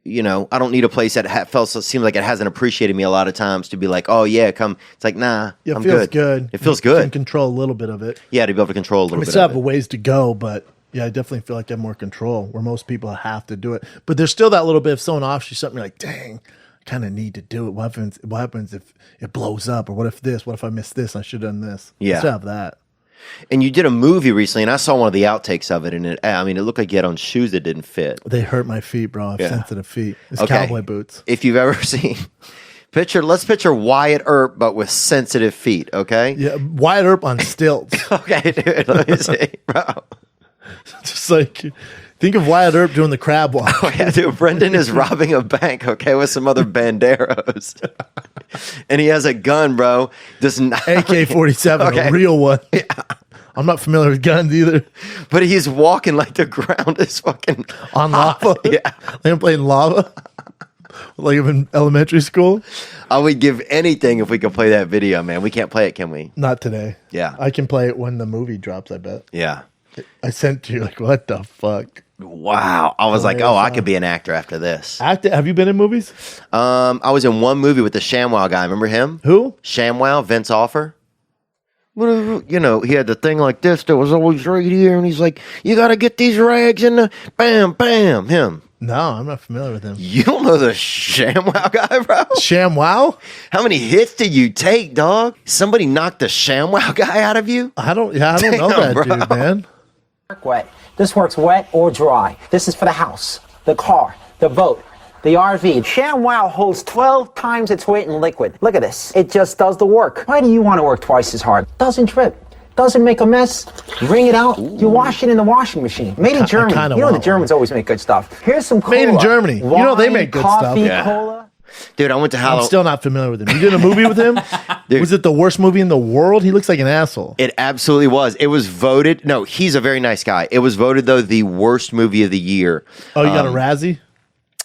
a place that seems like it hasn't appreciated me a lot of times to be like, oh yeah, come. It's like, nah, Yeah, I'm it feels good. good. It feels You good. can control a little bit of it. Yeah, to be able to control a little We bit still of have a it. ways to go, but yeah, I definitely feel like I have more control, where most people have to do it. But there's still that little bit, if someone offers you something, you're like, dang, I kind of need to do it. What happens if it blows up? Or what if I miss this? I should have done this. Yeah. I still have that. And you did a movie recently, and I saw one of the outtakes of it, and it looked like you had on shoes that didn't fit. They hurt my feet, bro. I have Yeah. sensitive feet. It's Okay. cowboy boots. If you've ever seen, let's picture Wyatt Earp, but with sensitive feet, okay? Yeah, Wyatt Earp on stilts. Okay, dude, let me see, bro. Just like, think of Wyatt Earp doing the crab walk. Oh, yeah, dude, Brendan is robbing a bank, okay, with some other banderos. And he has a gun, bro. AK-47, Okay. a real one. Yeah. I'm not familiar with guns either. But he's walking like the ground is fucking On lava? Yeah. Like I'm playing lava? Like I'm in elementary school? I would give anything if we could play that video, man. We can't play it, can we? Not today. Yeah. I can play it when the movie drops, I bet. Yeah. I sent to you, like, what the fuck? Wow. I was like, oh, I could be an actor after this. Have you been in movies? I was in one movie with the Shamwow guy. Remember him? Who? Shamwow, Vince Offer. He had the thing like this that was always right here, and he's like, you got to get these rags in the bam, bam, him. No, I'm not familiar with him. You don't know the Shamwow guy, bro? Shamwow? How many hits did you take, dog? Somebody knocked the Shamwow guy out of you? I don't know that bro. dude, man. Wet. This works wet or dry. This is for the house, the car, the boat, the RV. Shamwow holds 12 times its weight in liquid. Look at this. It just does the work. Why do you want to work twice as hard? Doesn't drip. Doesn't make a mess. You wring it out. You wash it in the washing machine. Made in Germany. You know the Germans always make good stuff. Here's some cola. Made in Germany. Wine, you know they make good coffee, stuff. cola. Dude, I went to I'm Halloween. still not familiar with him. You did a movie with him? Was it the worst movie in the world? He looks like an asshole. It absolutely was. It was voted. No, he's a very nice guy. It was voted, though, the worst movie of the year. Oh, you got a Razzie?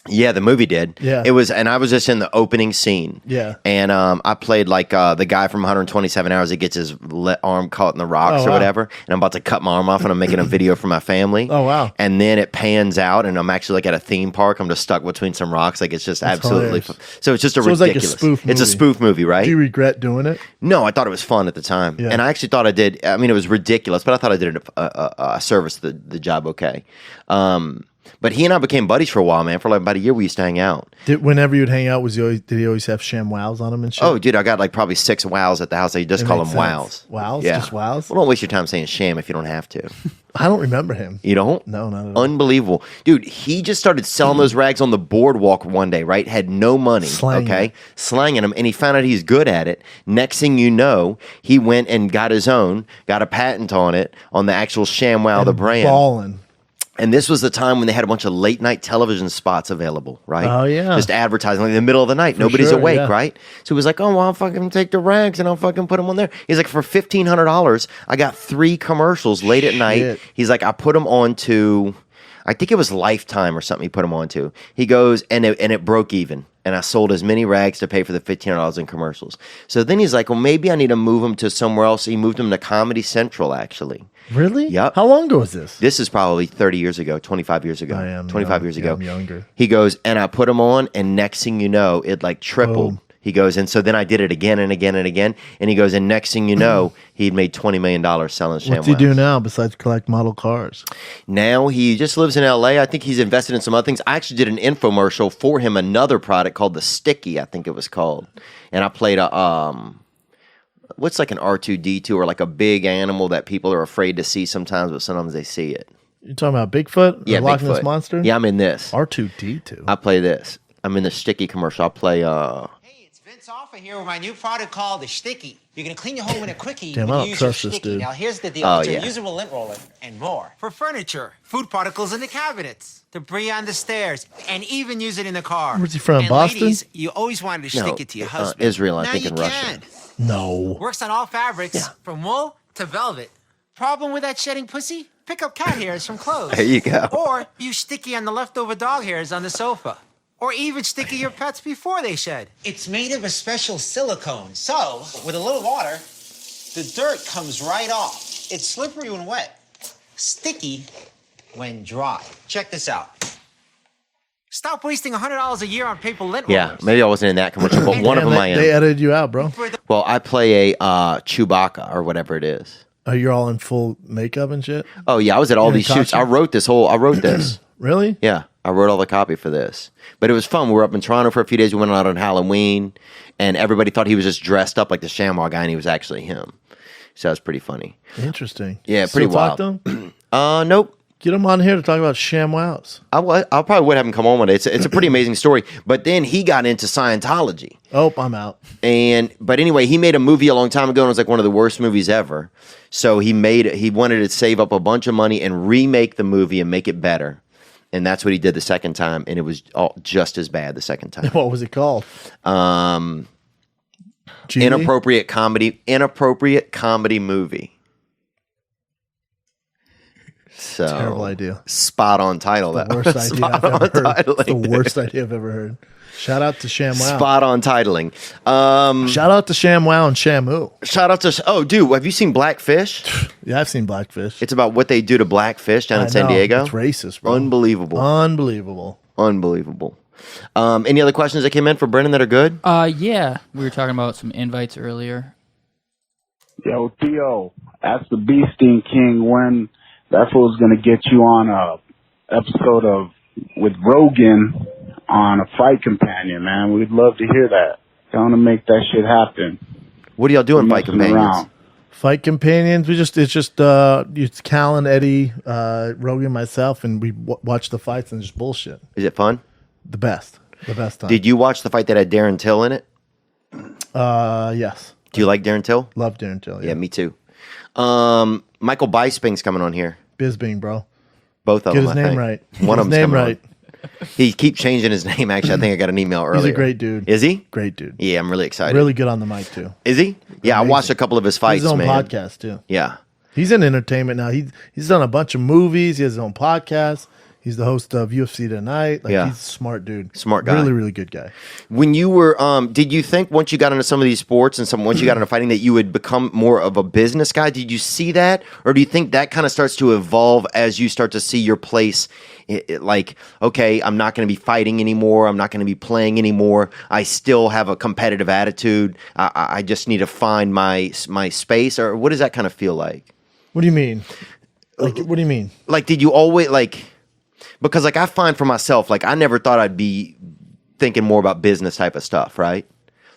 Yeah, the movie did. Yeah. It was, and I was just in the opening scene. Yeah. And I played like the guy from 127 Hours that gets his arm caught in the rocks Oh, or wow. whatever. And I'm about to cut my arm off, and I'm making a video for my family. Oh, wow. And then it pans out, and I'm actually like at a theme park. I'm just stuck between some rocks. Like it's just That's absolutely. hilarious. So it's just a So it's like a ridiculous. spoof It's a movie. spoof movie, right? Do you regret doing it? No, I thought it was fun at the time, Yeah. and I actually thought I did. I mean, it was ridiculous, but I thought I did a service to the job okay. But he and I became buddies for a while, man. For like about a year, we used to hang out. Whenever you'd hang out, did he always have ShamWows on him and shit? Oh, dude, I got like probably 6 wows at the house. I just That call them makes wows. sense. Wows? Yeah. Just wows? Well, don't waste your time saying sham if you don't have to. I don't remember him. You don't? No, not at all. Unbelievable. Dude, he just started selling those rags on the boardwalk one day, right? Had no money. Slanging okay? it. Slanging them, and he found out he's good at it. Next thing you know, he went and got his own, got a patent on it, on the actual Shamwow, the brand. Ballin'. And this was the time when they had a bunch of late night television spots available, right? Oh, yeah. Just advertising like in the middle of the night. For Nobody's sure, awake, yeah. right? So he was like, oh, well, I'll fucking take the rags and I'll fucking put them on there. He's like, for $1,500, I got 3 commercials late at night. Shit. He's like, I put them onto, I think it was Lifetime or something he put them onto. He goes, and it broke even. And I sold as many rags to pay for the $1,500 in commercials. So then he's like, well, maybe I need to move them to somewhere else. He moved them to Comedy Central, actually. Really? Yep. How long ago was this? This is probably 30 years ago, 25 years ago. I am 25 young. years Yeah, ago. I'm younger. He goes, and I put them on, and next thing you know, it like tripled. Boom. He goes, and so then I did it again and again and again. And he goes, and next thing you know, he'd made $20 million selling ShamWow. What's he do now besides collect model cars? Now he just lives in LA. I think he's invested in some other things. I actually did an infomercial for him, another product called the Sticky, I think it was called. And I played a what's like an R2D2 or like a big animal that people are afraid to see sometimes, but sometimes they see it. You talking about Bigfoot? Yeah, Loch Ness Bigfoot. Monster? Yeah, I'm in this. R2D2. I play this. I'm in the Sticky commercial. I play It's Offer here with my new product called the Sticky. You're gonna clean your home in a quickie. Damn, when I you don't use your trust this Sticky. dude. Now here's the deal. Oh, It's a yeah. reusable lint roller and more. For furniture, food particles in the cabinets, debris on the stairs, and even use it in the car. Where's he from, and Boston? Ladies, you always wanted to stick it to your husband. Israel, I now think, you in Russia. can. No. Works on all fabrics, from wool to velvet. Problem with that shedding pussy? Pick up cat hairs from clothes. There you go. Or use Sticky on the leftover dog hairs on the sofa. Or even Sticky your pets before they shed. It's made of a special silicone, so with a little water, the dirt comes right off. It's slippery when wet, sticky when dry. Check this out. Stop wasting $100 a year on paper lint Yeah, rollers. maybe I wasn't in that commercial, but one of them I am. They edited you out, bro. Well, I play a Chewbacca or whatever it is. Oh, you're all in full makeup and shit? Oh yeah, I was at all You're in these shoots. I costume? wrote this. Really? Yeah, I wrote all the copy for this. But it was fun. We were up in Toronto for a few days. We went out on Halloween, and everybody thought he was just dressed up like the Shamwow guy, and he was actually him. So that was pretty funny. Interesting. Yeah, pretty Still talk wild. to him? Nope. Get him on here to talk about ShamWows. I probably would have him come on one day. It's a pretty amazing story. But then he got into Scientology. Oh, I'm out. But anyway, he made a movie a long time ago, and it was like one of the worst movies ever. So he wanted to save up a bunch of money and remake the movie and make it better. And that's what he did the second time, and it was just as bad the second time. What was it called? Judy? Inappropriate comedy movie. So Terrible idea. Spot on title. The That worst was. idea I've Spot on ever heard. titling. It's the worst idea I've ever heard. Shout out to ShamWow. Spot on titling. Shout out to ShamWow and Shamu. Shout out to dude, have you seen Blackfish? Yeah, I've seen Blackfish. It's about what they do to blackfish down in San know. Diego. It's racist, bro. Unbelievable. Unbelievable. Any other questions that came in for Brendan that are good? Yeah. We were talking about some invites earlier. Yo, Theo, ask the Beasting King when that fool's gonna get you on a episode of with Rogan on a Fight Companion, man. We'd love to hear that. Going to make that shit happen. What are y'all doing, Fight Messing Companions? around. Fight Companions. It's Cal and Eddie, Rogan, myself, and we watch the fights and just bullshit. Is it fun? The best time. Did you watch the fight that had Darren Till in it? Yes. Do you like Darren Till? Love Darren Till. Yeah, me too. Michael Bisping's coming on here. Bisbing, bro. Both of Get them. his I name think. right. One Get of his them's name coming right. on. He keeps changing his name. Actually, I think I got an email earlier. He's a great dude. Is he? Great dude. Yeah, I'm really excited. Really good on the mic too. Is he? Yeah, Amazing. I watched a couple of his fights. He has his own man. podcast too. Yeah. He's in entertainment now. He's done a bunch of movies. He has his own podcast. He's the host of UFC Tonight. Yeah. He's a smart dude. Smart guy. Really, really good guy. When you were, did you think once you got into some of these sports and once you got into fighting that you would become more of a business guy? Did you see that, or do you think that kind of starts to evolve as you start to see your place? Like, okay, I'm not going to be fighting anymore. I'm not going to be playing anymore. I still have a competitive attitude. I just need to find my space. Or what does that kind of feel like? What do you mean? Like, what do you mean? Like, did you always because like I find for myself, like I never thought I'd be thinking more about business type of stuff, right?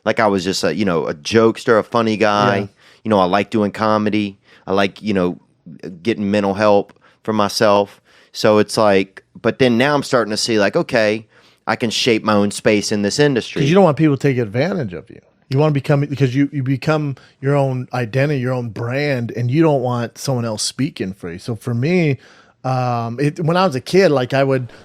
Like I was just a jokester, a funny guy. Yeah. I like doing comedy. I like, getting mental help for myself. So it's like, but then now I'm starting to see like, okay, I can shape my own space in this industry. Because you don't want people to take advantage of you. You want to become, because you become your own identity, your own brand, and you don't want someone else speaking for you. So for me, when I was a kid, like I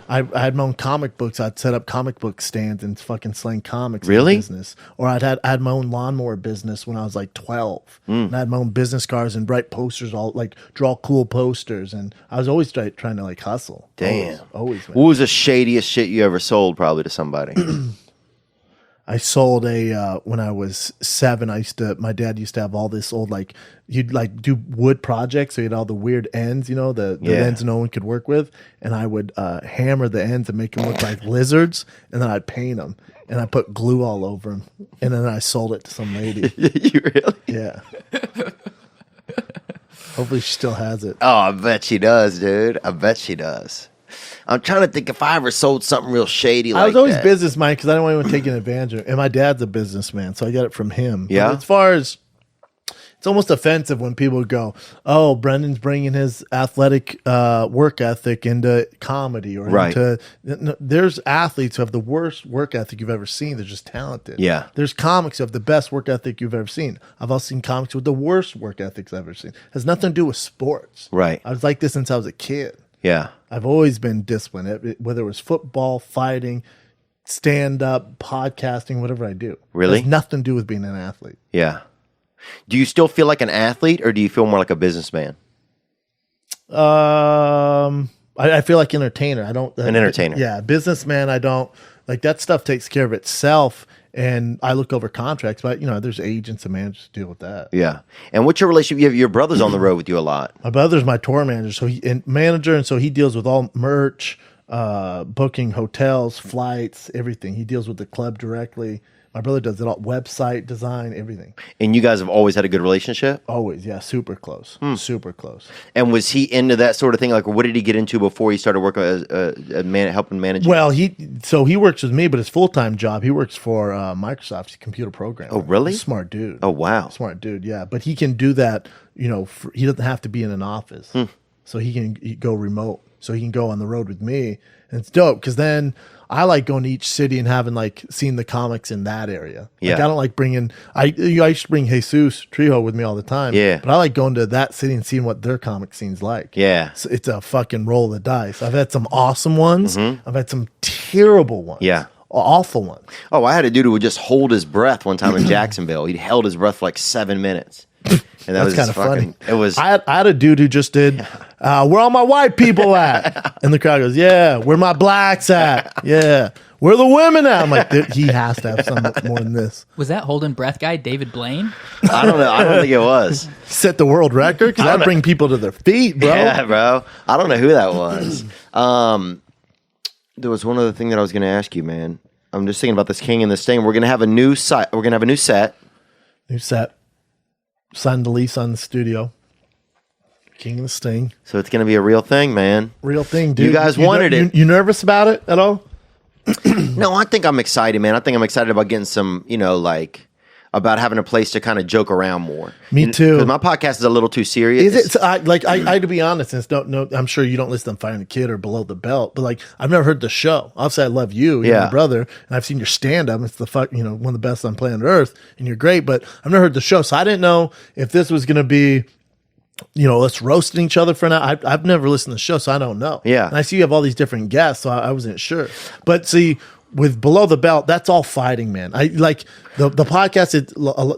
had my own comic books. I'd set up comic book stands and fucking sling comics. Really? In business. Or I had my own lawnmower business when I was like 12. And I had my own business cards and write posters, all like draw cool posters. And I was always trying to like hustle. Damn. Always. What was the shadiest shit you ever sold probably to somebody? I sold when I was 7. My dad used to have all this old, like, he'd like do wood projects. So he had all the weird ends, the ends no one could work with. And I would hammer the ends and make them look like lizards. And then I'd paint them. And I put glue all over them. And then I sold it to some lady. You really? Yeah. Hopefully she still has it. Oh, I bet she does, dude. I bet she does. I'm trying to think if I ever sold something real shady like that. I was always business minded because I didn't want anyone taking advantage of it. And my dad's a businessman, so I got it from him. Yeah. But as far as, it's almost offensive when people go, oh, Brendan's bringing his athletic work ethic into comedy or into. No, there's athletes who have the worst work ethic you've ever seen. They're just talented. Yeah. There's comics who have the best work ethic you've ever seen. I've also seen comics with the worst work ethics I've ever seen. It has nothing to do with sports. Right. I was like this since I was a kid. Yeah. I've always been disciplined, whether it was football, fighting, stand-up, podcasting, whatever I do. Really? It has nothing to do with being an athlete. Yeah. Do you still feel like an athlete or do you feel more like a businessman? I feel like entertainer. I don't An entertainer. Yeah, businessman. I don't like that stuff. Takes care of itself, and I look over contracts. But there's agents and managers to deal with that. Yeah. And what's your relationship? Your brother's on the road with you a lot. My brother's my tour manager, and so he deals with all merch, booking hotels, flights, everything. He deals with the club directly. My brother does it all, website design, everything. And you guys have always had a good relationship? Always, yeah, super close, super close. And was he into that sort of thing? Like, what did he get into before he started working as helping manage? Well, he works with me, but his full-time job, he works for Microsoft. He's a computer programmer. Oh, really? He's a smart dude. Oh, wow. Smart dude, yeah. But he can do that, he doesn't have to be in an office. So he can go remote. So he can go on the road with me. And it's dope because then I like going to each city and having seeing the comics in that area. Yeah. I don't like bringing, I used to bring Jesus Trejo with me all the time. Yeah. But I like going to that city and seeing what their comic scene's like. Yeah. So it's a fucking roll of the dice. I've had some awesome ones. Mm-hmm. I've had some terrible ones. Yeah. Awful ones. Oh, I had a dude who would just hold his breath one time in Jacksonville. He held his breath for like 7 minutes. And That's kind of funny. It was. I had a dude who just did, where all my white people at? And the crowd goes, yeah. Where my blacks at? Yeah. Where the women at? I'm like, he has to have something more than this. Was that holding breath guy David Blaine? I don't know. I don't think it was. Set the world record because that'd bring people to their feet, bro. Yeah, bro. I don't know who that was. There was one other thing that I was going to ask you, man. I'm just thinking about this King and this Sting. We're going to have a new site. We're going to have a new set. New set. Signed the lease on the studio. King and the Sting. So it's going to be a real thing, man. Real thing, dude. You guys wanted it. You nervous about it at all? No, I think I'm excited, man. I think I'm excited about getting some, about having a place to kind of joke around more. Me too. Because my podcast is a little too serious. Is it? I to be honest, since I'm sure you don't listen to Fighting the Kid or Below the Belt, but I've never heard the show. Obviously, I love you, you're my brother, and I've seen your stand up. It's one of the best on planet Earth, and you're great. But I've never heard the show, so I didn't know if this was going to be, us roasting each other for an hour. I've never listened to the show, so I don't know. Yeah, and I see you have all these different guests, so I wasn't sure. But see, with Below the Belt, that's all fighting, man. I like the podcast.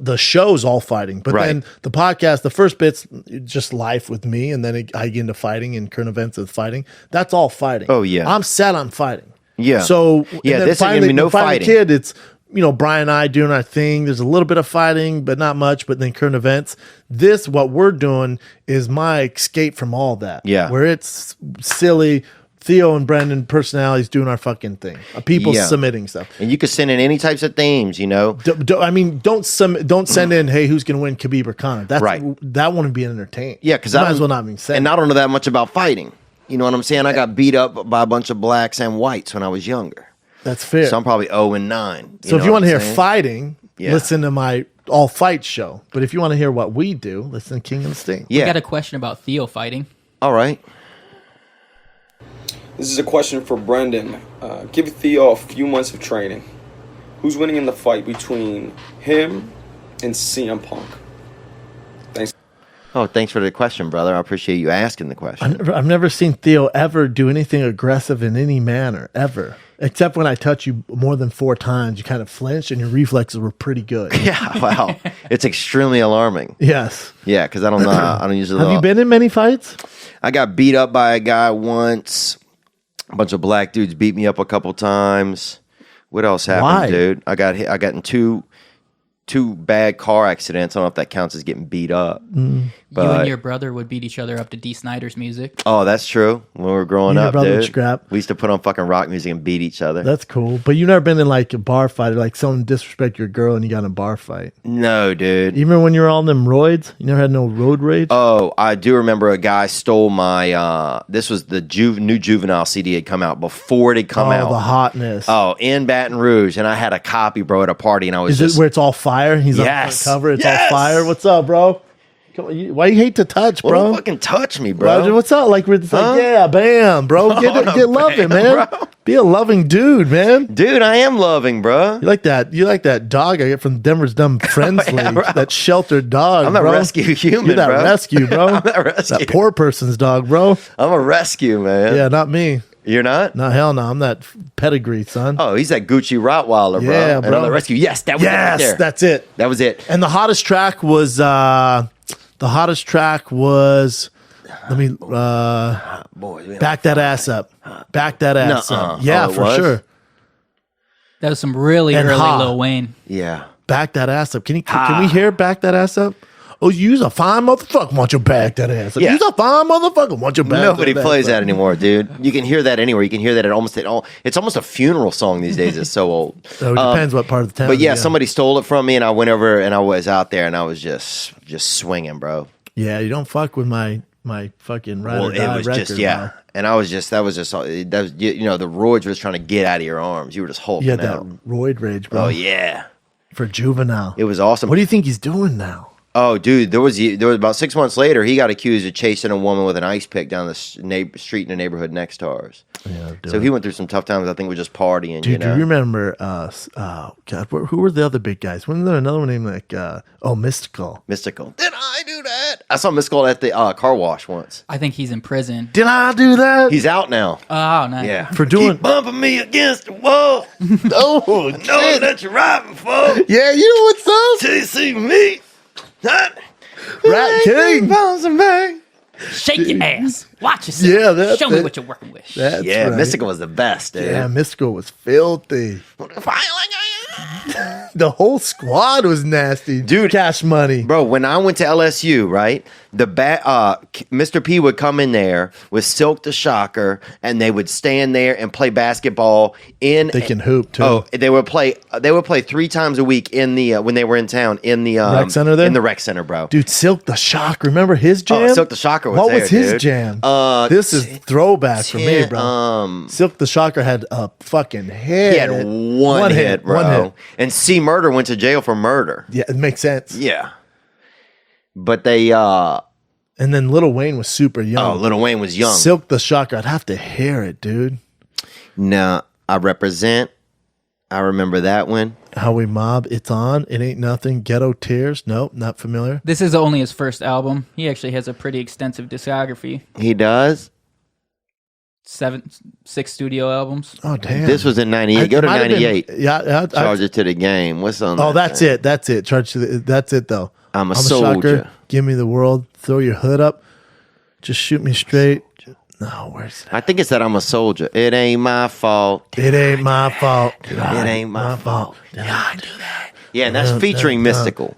The show's all fighting, but then the podcast, the first bit's just life with me, and then I get into fighting and current events of fighting. That's all fighting. Oh yeah, I'm set on fighting. Yeah. So yeah, this ain't gonna be no fighting. Kid, it's Brian and I doing our thing. There's a little bit of fighting, but not much. But then current events. What we're doing is my escape from all that. Yeah, where it's silly. Theo and Brendan personalities doing our fucking thing. People submitting stuff, and you can send in any types of themes. Don't send in. Hey, who's going to win, Khabib or Conor? That's right. That wouldn't be entertaining. Yeah, because I might as well not be saying. And I don't know that much about fighting. You know what I'm saying? I got beat up by a bunch of blacks and whites when I was younger. That's fair. So I'm probably 0-9. So if you want to hear fighting, listen to my all fight show. But if you want to hear what we do, listen to King and the Sting. Yeah. I got a question about Theo fighting. All right. This is a question for Brendan. Give Theo a few months of training. Who's winning in the fight between him and CM Punk? Thanks. Oh, thanks for the question, brother. I appreciate you asking the question. I've never seen Theo ever do anything aggressive in any manner, ever. Except when I touch you more than 4 times, you kind of flinched and your reflexes were pretty good. Yeah, wow. It's extremely alarming. Yes. Yeah, because I don't know. I don't usually. Have you been in many fights? I got beat up by a guy once. A bunch of black dudes beat me up a couple times. What else happened, Why? dude? I got in two bad car accidents. I don't know if that counts as getting beat up. You and your brother would beat each other up to D. Snyder's music. Oh, that's true. When we were growing You and your up, brother would dude, scrap. we used to put on fucking rock music and beat each other. That's cool. But you've never been in like a bar fight or like someone disrespect your girl and you got in a bar fight. No, dude. Even when you were on them roids, you never had no road rage. Oh, I do remember a guy stole my. This was the new Juvenile CD had come out before it had come out. Oh, the hotness. Oh, in Baton Rouge, and I had a copy, bro, at a party, and I was Is just it where it's all fire? He's on the front cover. It's all fire. What's up, bro? Come on, why you hate to touch, Well, bro? don't fucking touch me, bro. Roger, what's up? Like, it's like, yeah, bam, bro. Get loving, man. bro. Be a loving dude, man. Dude, I am loving, bro. You like that dog I get from Denver's Dumb Friends League. bro. That sheltered dog, I'm that bro. rescue human, You're that bro. rescue, bro. I'm that rescue. That poor person's dog, bro. I'm a rescue, man. Yeah, not me. You're not? No, hell no. I'm that pedigree, son. Oh, he's that Gucci Rottweiler, bro. Yeah, And bro. I'm the rescue. Yes, that was it right there. That's it. That was it. And the hottest track was let me back that ass up. Back that ass up. Yeah, Oh, it for was? sure. That was some really And early Ha. Lil Wayne. Yeah. Back that ass up. Can we hear back that ass up? Oh, you's a fine motherfucker. Want you back that ass up? Yeah. You's a fine motherfucker. Want you back? Nobody that plays ass that up? anymore, dude. You can hear that anywhere. You can hear that it's almost a funeral song these days. It's so old. So it depends what part of the town. But yeah, you're in. somebody stole it from me, and I went over and I was out there, and I was just swinging, bro. Yeah, you don't fuck with my fucking ride or die record, bro. And that was just the roids was trying to get out of your arms. You were just hulking You had that out. roid rage, bro. Oh yeah, For Juvenile. it was awesome. What do you think he's doing now? Oh, dude, there was about 6 months later, he got accused of chasing a woman with an ice pick down the street in the neighborhood next to ours. Yeah, So he went through some tough times. I think with just partying. Dude, you know? do you remember? God, who were the other big guys? Wasn't there another one named Mystical? Mystical. Did I do that? I saw Mystical at the car wash once. I think he's in prison. Did I do that? He's out now. Oh, nice. Yeah. For doing Keep bumping me against the wall. oh, I know that you're right before. yeah, you know what's up? Till you see me. Rat King. Bouncing back. Shake your ass. Watch yourself. Yeah, that's Show me it. what you're working with. That's Yeah, right. Mystical was the best, dude. Yeah, Mystical was filthy. The whole squad was nasty. Dude. Cash Money. Bro, when I went to LSU, right, Mr. P would come in there with Silk the Shocker, and they would stand there and play basketball in. They can hoop too. Oh, they would play 3 times a week in the when they were in town in the Rec center there? in the rec center, bro. Dude, Silk the Shock. Remember his jam? Oh, Silk the Shocker was What there, was his dude. jam? This is throwback for me, bro. Silk the Shocker had a fucking hit. He had one hit, bro. One hit. And C Murder went to jail for murder. Yeah, it makes sense. Yeah. But they And then Lil Wayne was super young. Lil Wayne was young. Silk the Shocker. I'd have to hear it, dude. No, I represent. I remember that one. How We Mob. It's on. It Ain't Nothing. Ghetto Tears. Nope, not familiar. This is only his first album. He actually has a pretty extensive discography. He does. 6 studio albums. Oh, damn. This was in 98. Go to Might have been- 98. yeah. Charge it to the game. What's on Oh, that that's thing? it. That's it. Charge to the, that's it, though. I'm a Shocker. soldier. Give me the world. Throw your hood up. Just shoot me straight. No, where's that? I think it's that I'm a soldier. It ain't my fault. It ain't my fault. It ain't my fault. Did I do that? Yeah, and that's featuring Mystical.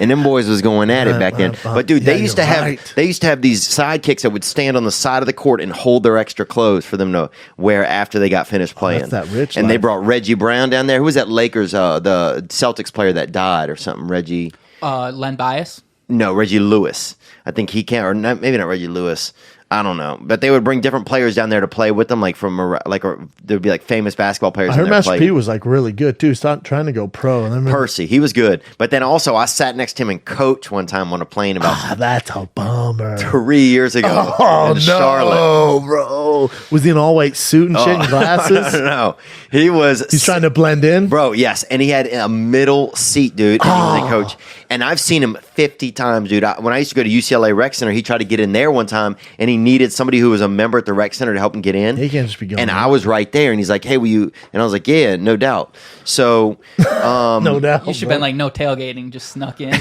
And them boys was going at it back then. But dude, they Yeah, used to you're have right. they used to have these sidekicks that would stand on the side of the court and hold their extra clothes for them to wear after they got finished playing. that's that rich and they life. brought Reggie Brown down there. Who was that Lakers the Celtics player that died or something? Reggie Len Bias. No, Reggie Lewis. I think he can't, or not, maybe not Reggie Lewis. I don't know, but they would bring different players down there to play with them, there'd be like famous basketball players. I heard in there Master play. P was like really good too. Stop trying to go pro. And then Percy, he was good, but then also I sat next to him and coach one time on a plane about that's a bummer. 3 years ago Oh in no, Charlotte. bro! Was he in all white suit and shit and glasses? No, he was. He's trying to blend in, bro. Yes, and he had a middle seat, dude. And he was a coach, and I've seen him 50 times, dude. When I used to go to UCLA Rec Center, he tried to get in there one time, and he needed somebody who was a member at the Rec Center to help him get in. He can't just be going. And I was right there, and he's like, "Hey, will you?" And I was like, "Yeah, no doubt." So, no doubt. You should have been like, no tailgating, just snuck in.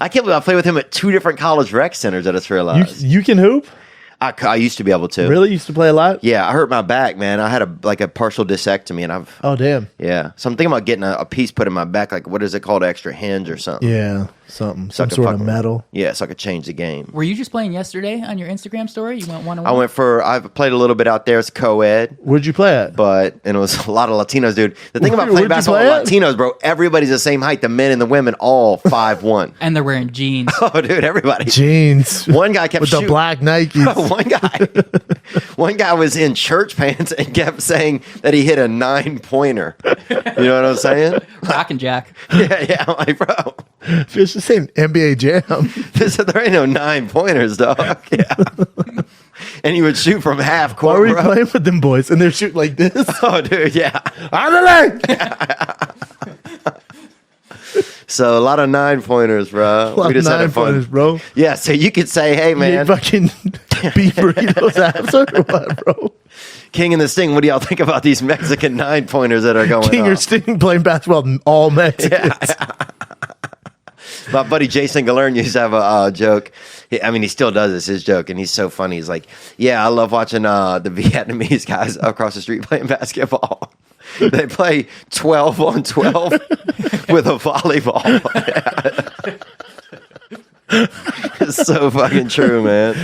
I can't believe I played with him at 2 different college rec centers. I just realized. You can hoop. I used to be able to. Really? You used to play a lot? Yeah, I hurt my back, man. I had a partial disectomy, and I've. Oh, damn. Yeah, so I'm thinking about getting a piece put in my back, like what is it called, extra hinge or something. Yeah, something, So I some could sort fuck of with- metal. Yeah, so I could change the game. Were you just playing yesterday on your Instagram story? You went 1-on-1? I've played a little bit out there. It's co-ed. Where'd you play at? And it was a lot of Latinos, dude. The thing about playing Where'd you basketball play with at? Latinos, bro, everybody's the same height. The men and the women, all 5'1". And they're wearing jeans. Oh, dude, everybody. Jeans. One guy kept with shooting. the black Nikes. One guy was in church pants and kept saying that he hit a 9-pointer. You know what I'm saying? Rockin' Jack. Yeah. I'm like, bro. It's the same NBA Jam. There ain't no 9-pointers, dog. Yeah. And he would shoot from half Why court, were you bro. playing with them boys? And they're shooting like this? Oh, dude, yeah. So a lot of 9-pointers, bro. A lot We of just had a fun- 9-pointers, bro. Yeah, so you could say, hey, You man. ate fucking beef burritos after or what, bro? King and the Sting, what do y'all think about these Mexican 9-pointers that are going King on? or Sting playing basketball, all Mexicans. My buddy Jason Galern used to have a joke. He still does this, his joke, and he's so funny. He's like, yeah, I love watching the Vietnamese guys across the street playing basketball. They play 12 on 12 with a volleyball. It's so fucking true, man.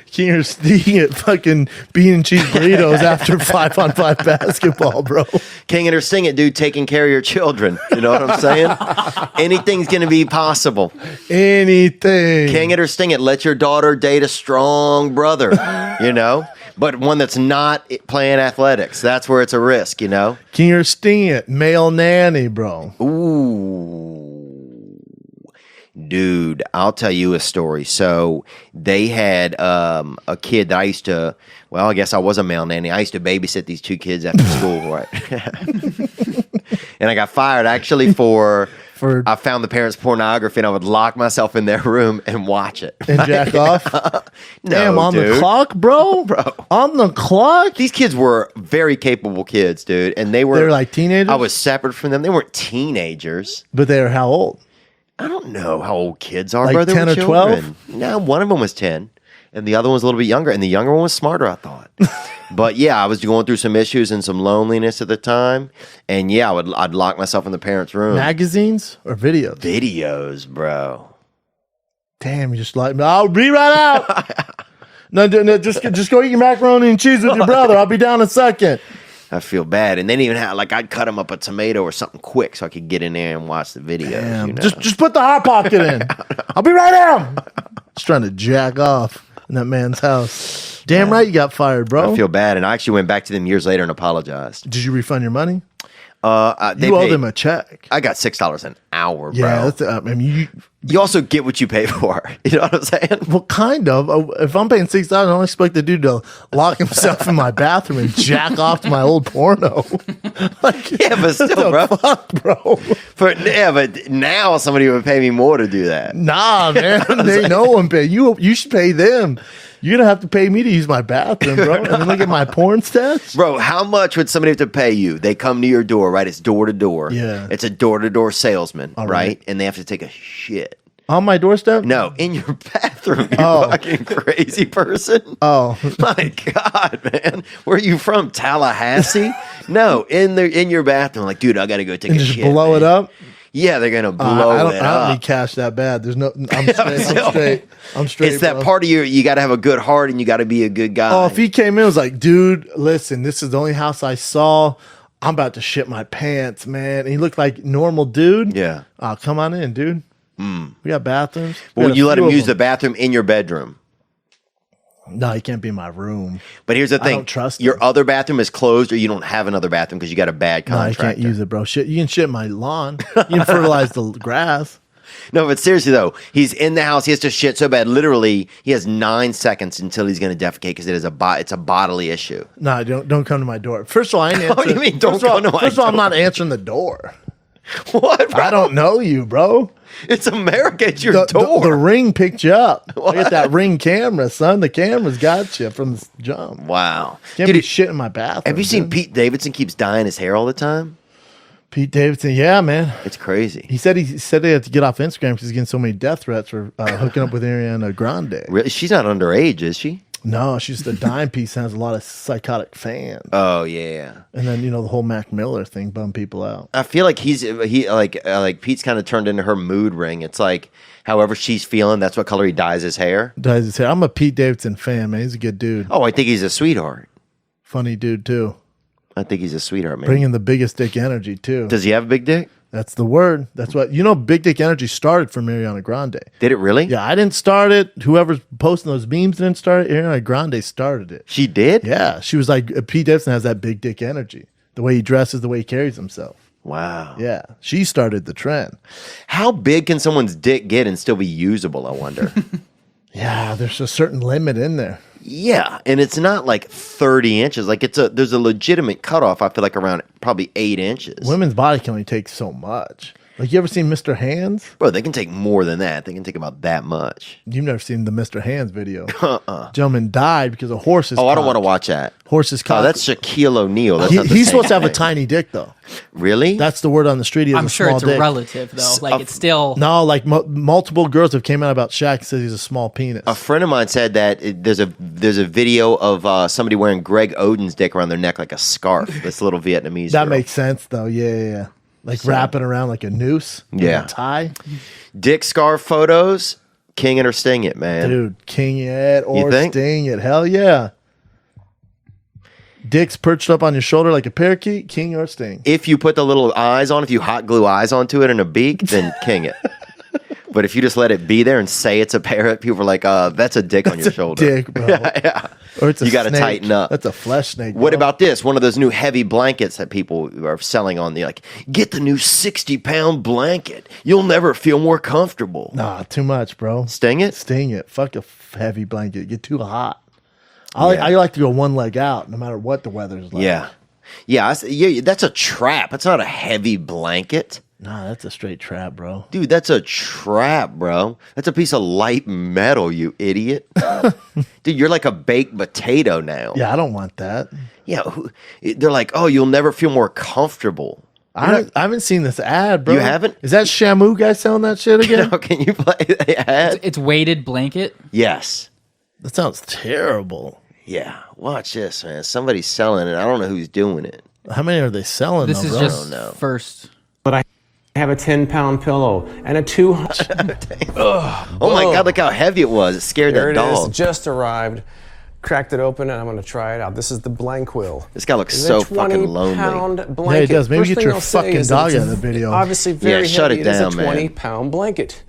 King or Sting at fucking bean and cheese burritos after 5-on-5 basketball, bro. King or Sting it, dude, taking care of your children. You know what I'm saying? Anything's going to be possible. Anything. King it or Sting it, let your daughter date a strong brother, you know? But one that's not playing athletics. That's where it's a risk, you know? King or Sting it, male nanny, bro. Ooh. Dude, I'll tell you a story. So they had a kid that I used to, well, I guess I was a male nanny. I used to babysit these 2 kids after school, right? And I got fired actually for I found the parents' pornography and I would lock myself in their room and watch it. And jack off? No, Damn, on dude. the clock, bro? On the clock? These kids were very capable kids, dude. And they were like teenagers? I was separate from them. They weren't teenagers. But they were how old? I don't know how old kids are, Like bro. They 10 were or 12? children. No, one of them was 10. And the other one was a little bit younger. And the younger one was smarter, I thought. But yeah, I was going through some issues and some loneliness at the time. And yeah, I'd lock myself in the parents' room. Magazines or videos? Videos, bro. Damn, you just like me. I'll be right out. no, just go eat your macaroni and cheese with your brother. I'll be down in a second. I feel bad. And they didn't even have, like, I'd cut them up a tomato or something quick so I could get in there and watch the videos. Damn. You know? Just put the hot pocket in. I'll be right down. Just trying to jack off in that man's house. Damn right you got fired, bro. I feel bad. And I actually went back to them years later and apologized. Did you refund your money? They you owe paid- them a check. I got $6 an hour, bro. Yeah, that's, I mean, you also get what you pay for. You know what I'm saying? Well, kind of. If I'm paying $6, I don't expect the dude to lock himself in my bathroom and jack off to my old porno. Yeah, but still, bro. Fuck, bro. But now somebody would pay me more to do that. Nah, man. They no one pay you. You should pay them. You're gonna have to pay me to use my bathroom, bro. And then look at my porn stats. Bro, how much would somebody have to pay you? They come to your door, right? It's door to door. Yeah. It's a door to door salesman, All right? right. And they have to take a shit. On my doorstep? No, in your bathroom, you Oh. fucking crazy person. Oh. My God, man. Where are you from? Tallahassee? No, in your bathroom. Like, dude, I gotta go take And a just shit. blow man. it up? Yeah, they're gonna blow I don't it up. need cash that bad. There's no. I'm straight. It's that bro. part of you got to have a good heart and you got to be a good guy. Oh, if he came in and was like, dude, listen, this is the only house I saw. I'm about to shit my pants, man. And he looked like normal dude. Yeah. Oh, come on in, dude. We got bathrooms. We Well, got a you let few him of use the them. bathroom in your bedroom. No, he can't be in my room. But here's the I thing: don't trust your other bathroom is closed, or you don't have another bathroom because you got a bad No, I contractor. can't use it, bro. Shit, you can shit my lawn. You can fertilize the grass. No, but seriously though, he's in the house. He has to shit so bad. Literally, he has 9 seconds until he's going to defecate because it's a bodily issue. No, don't come to my door. First of all, I ain't answering. What do you mean, don't first of all- come to my First of all, I'm door? not answering the door. What? Bro? I don't know you, bro. It's America. It's your door. The ring picked you up. I got that ring camera, son. The camera's got you from the jump. Wow. Can't be shit in my bathroom. Have you seen dude. Pete Davidson keeps dyeing his hair all the time? Pete Davidson? Yeah, man. It's crazy. He said he had to get off Instagram because he's getting so many death threats for hooking up with Ariana Grande. Really? She's not underage, is she? No, she's the dime piece and has a lot of psychotic fans. Oh yeah. And then the whole Mac Miller thing bummed people out. I feel like like Pete's kind of turned into her mood ring. It's like however she's feeling, that's what color he dyes his hair. Dyes his hair. I'm a Pete Davidson fan, man. He's a good dude. Oh, I think he's a sweetheart. Funny dude too. I think he's a sweetheart, man. Bringing the biggest dick energy too. Does he have a big dick? That's the word. That's what big dick energy started from Ariana Grande. Did it really? Yeah, I didn't start it. Whoever's posting those memes didn't start it. Ariana Grande started it. She did? Yeah. She was like, Pete Davidson has that big dick energy. The way he dresses, the way he carries himself. Wow. Yeah. She started the trend. How big can someone's dick get and still be usable, I wonder? Yeah, there's a certain limit in there. Yeah, and it's not like 30 inches. Like there's a legitimate cutoff, I feel like around probably 8 inches. Women's body can only take so much. Like, you ever seen Mr. Hands? Bro, they can take more than that. They can take about that much. You've never seen the Mr. Hands video. Gentleman died because a horse is I don't want to watch that. Horse's cock. Oh, that's Shaquille O'Neal. That's not the he's same supposed to have a thing. tiny dick, though. Really? That's the word on the street. He has I'm a sure small it's dick. relative, though. Like, it's still... No, like multiple girls have came out about Shaq and said he's a small penis. A friend of mine said that there's a video of somebody wearing Greg Oden's dick around their neck like a scarf. This little Vietnamese That girl. makes sense, though. Yeah. Like wrapping around like a noose. Yeah. A tie. Dick scarf photos, king it or sting it, man. Dude, king it You or think? sting it. Hell yeah. Dick's perched up on your shoulder like a parakeet, king or sting. If you put the little eyes on, if you hot glue eyes onto it and a beak, then king it. But if you just let it be there and say it's a parrot, people are like, that's a dick on your shoulder. Dick, bro. Yeah. Or it's a You got to snake. tighten up. That's a flesh snake. What bro. about this? One of those new heavy blankets that people are selling on the get the new 60-pound blanket. You'll never feel more comfortable. Nah, too much, bro. Sting it? Sting it. Fuck a heavy blanket. Get too hot. I like to go one leg out no matter what the weather's like. Yeah. Yeah, that's a trap. It's not a heavy blanket. Nah, that's a straight trap, bro. Dude, that's a trap, bro. That's a piece of light metal, you idiot. Dude, you're like a baked potato now. Yeah, I don't want that. Yeah, they're like, oh, you'll never feel more comfortable. I haven't seen this ad, bro. You haven't? Is that Shamwow guy selling that shit again? No, can you play the ad? It's weighted blanket. Yes. That sounds terrible. Yeah, watch this, man. Somebody's selling it. I don't know who's doing it. How many are they selling? This though, is bro? just first. But I have a 10-pound pillow and a 200. Oh my God, look how heavy it was. It scared There that it dog. is. Just arrived. Cracked it open and I'm going to try it out. This is the Blankwill. This guy looks It's so a fucking lonely. 20-pound blanket. Yeah, he does. Maybe First get thing your I'll say fucking is that dog it's out of the video. Obviously very Yeah, shut heavy. it down, is a man. 20-pound blanket.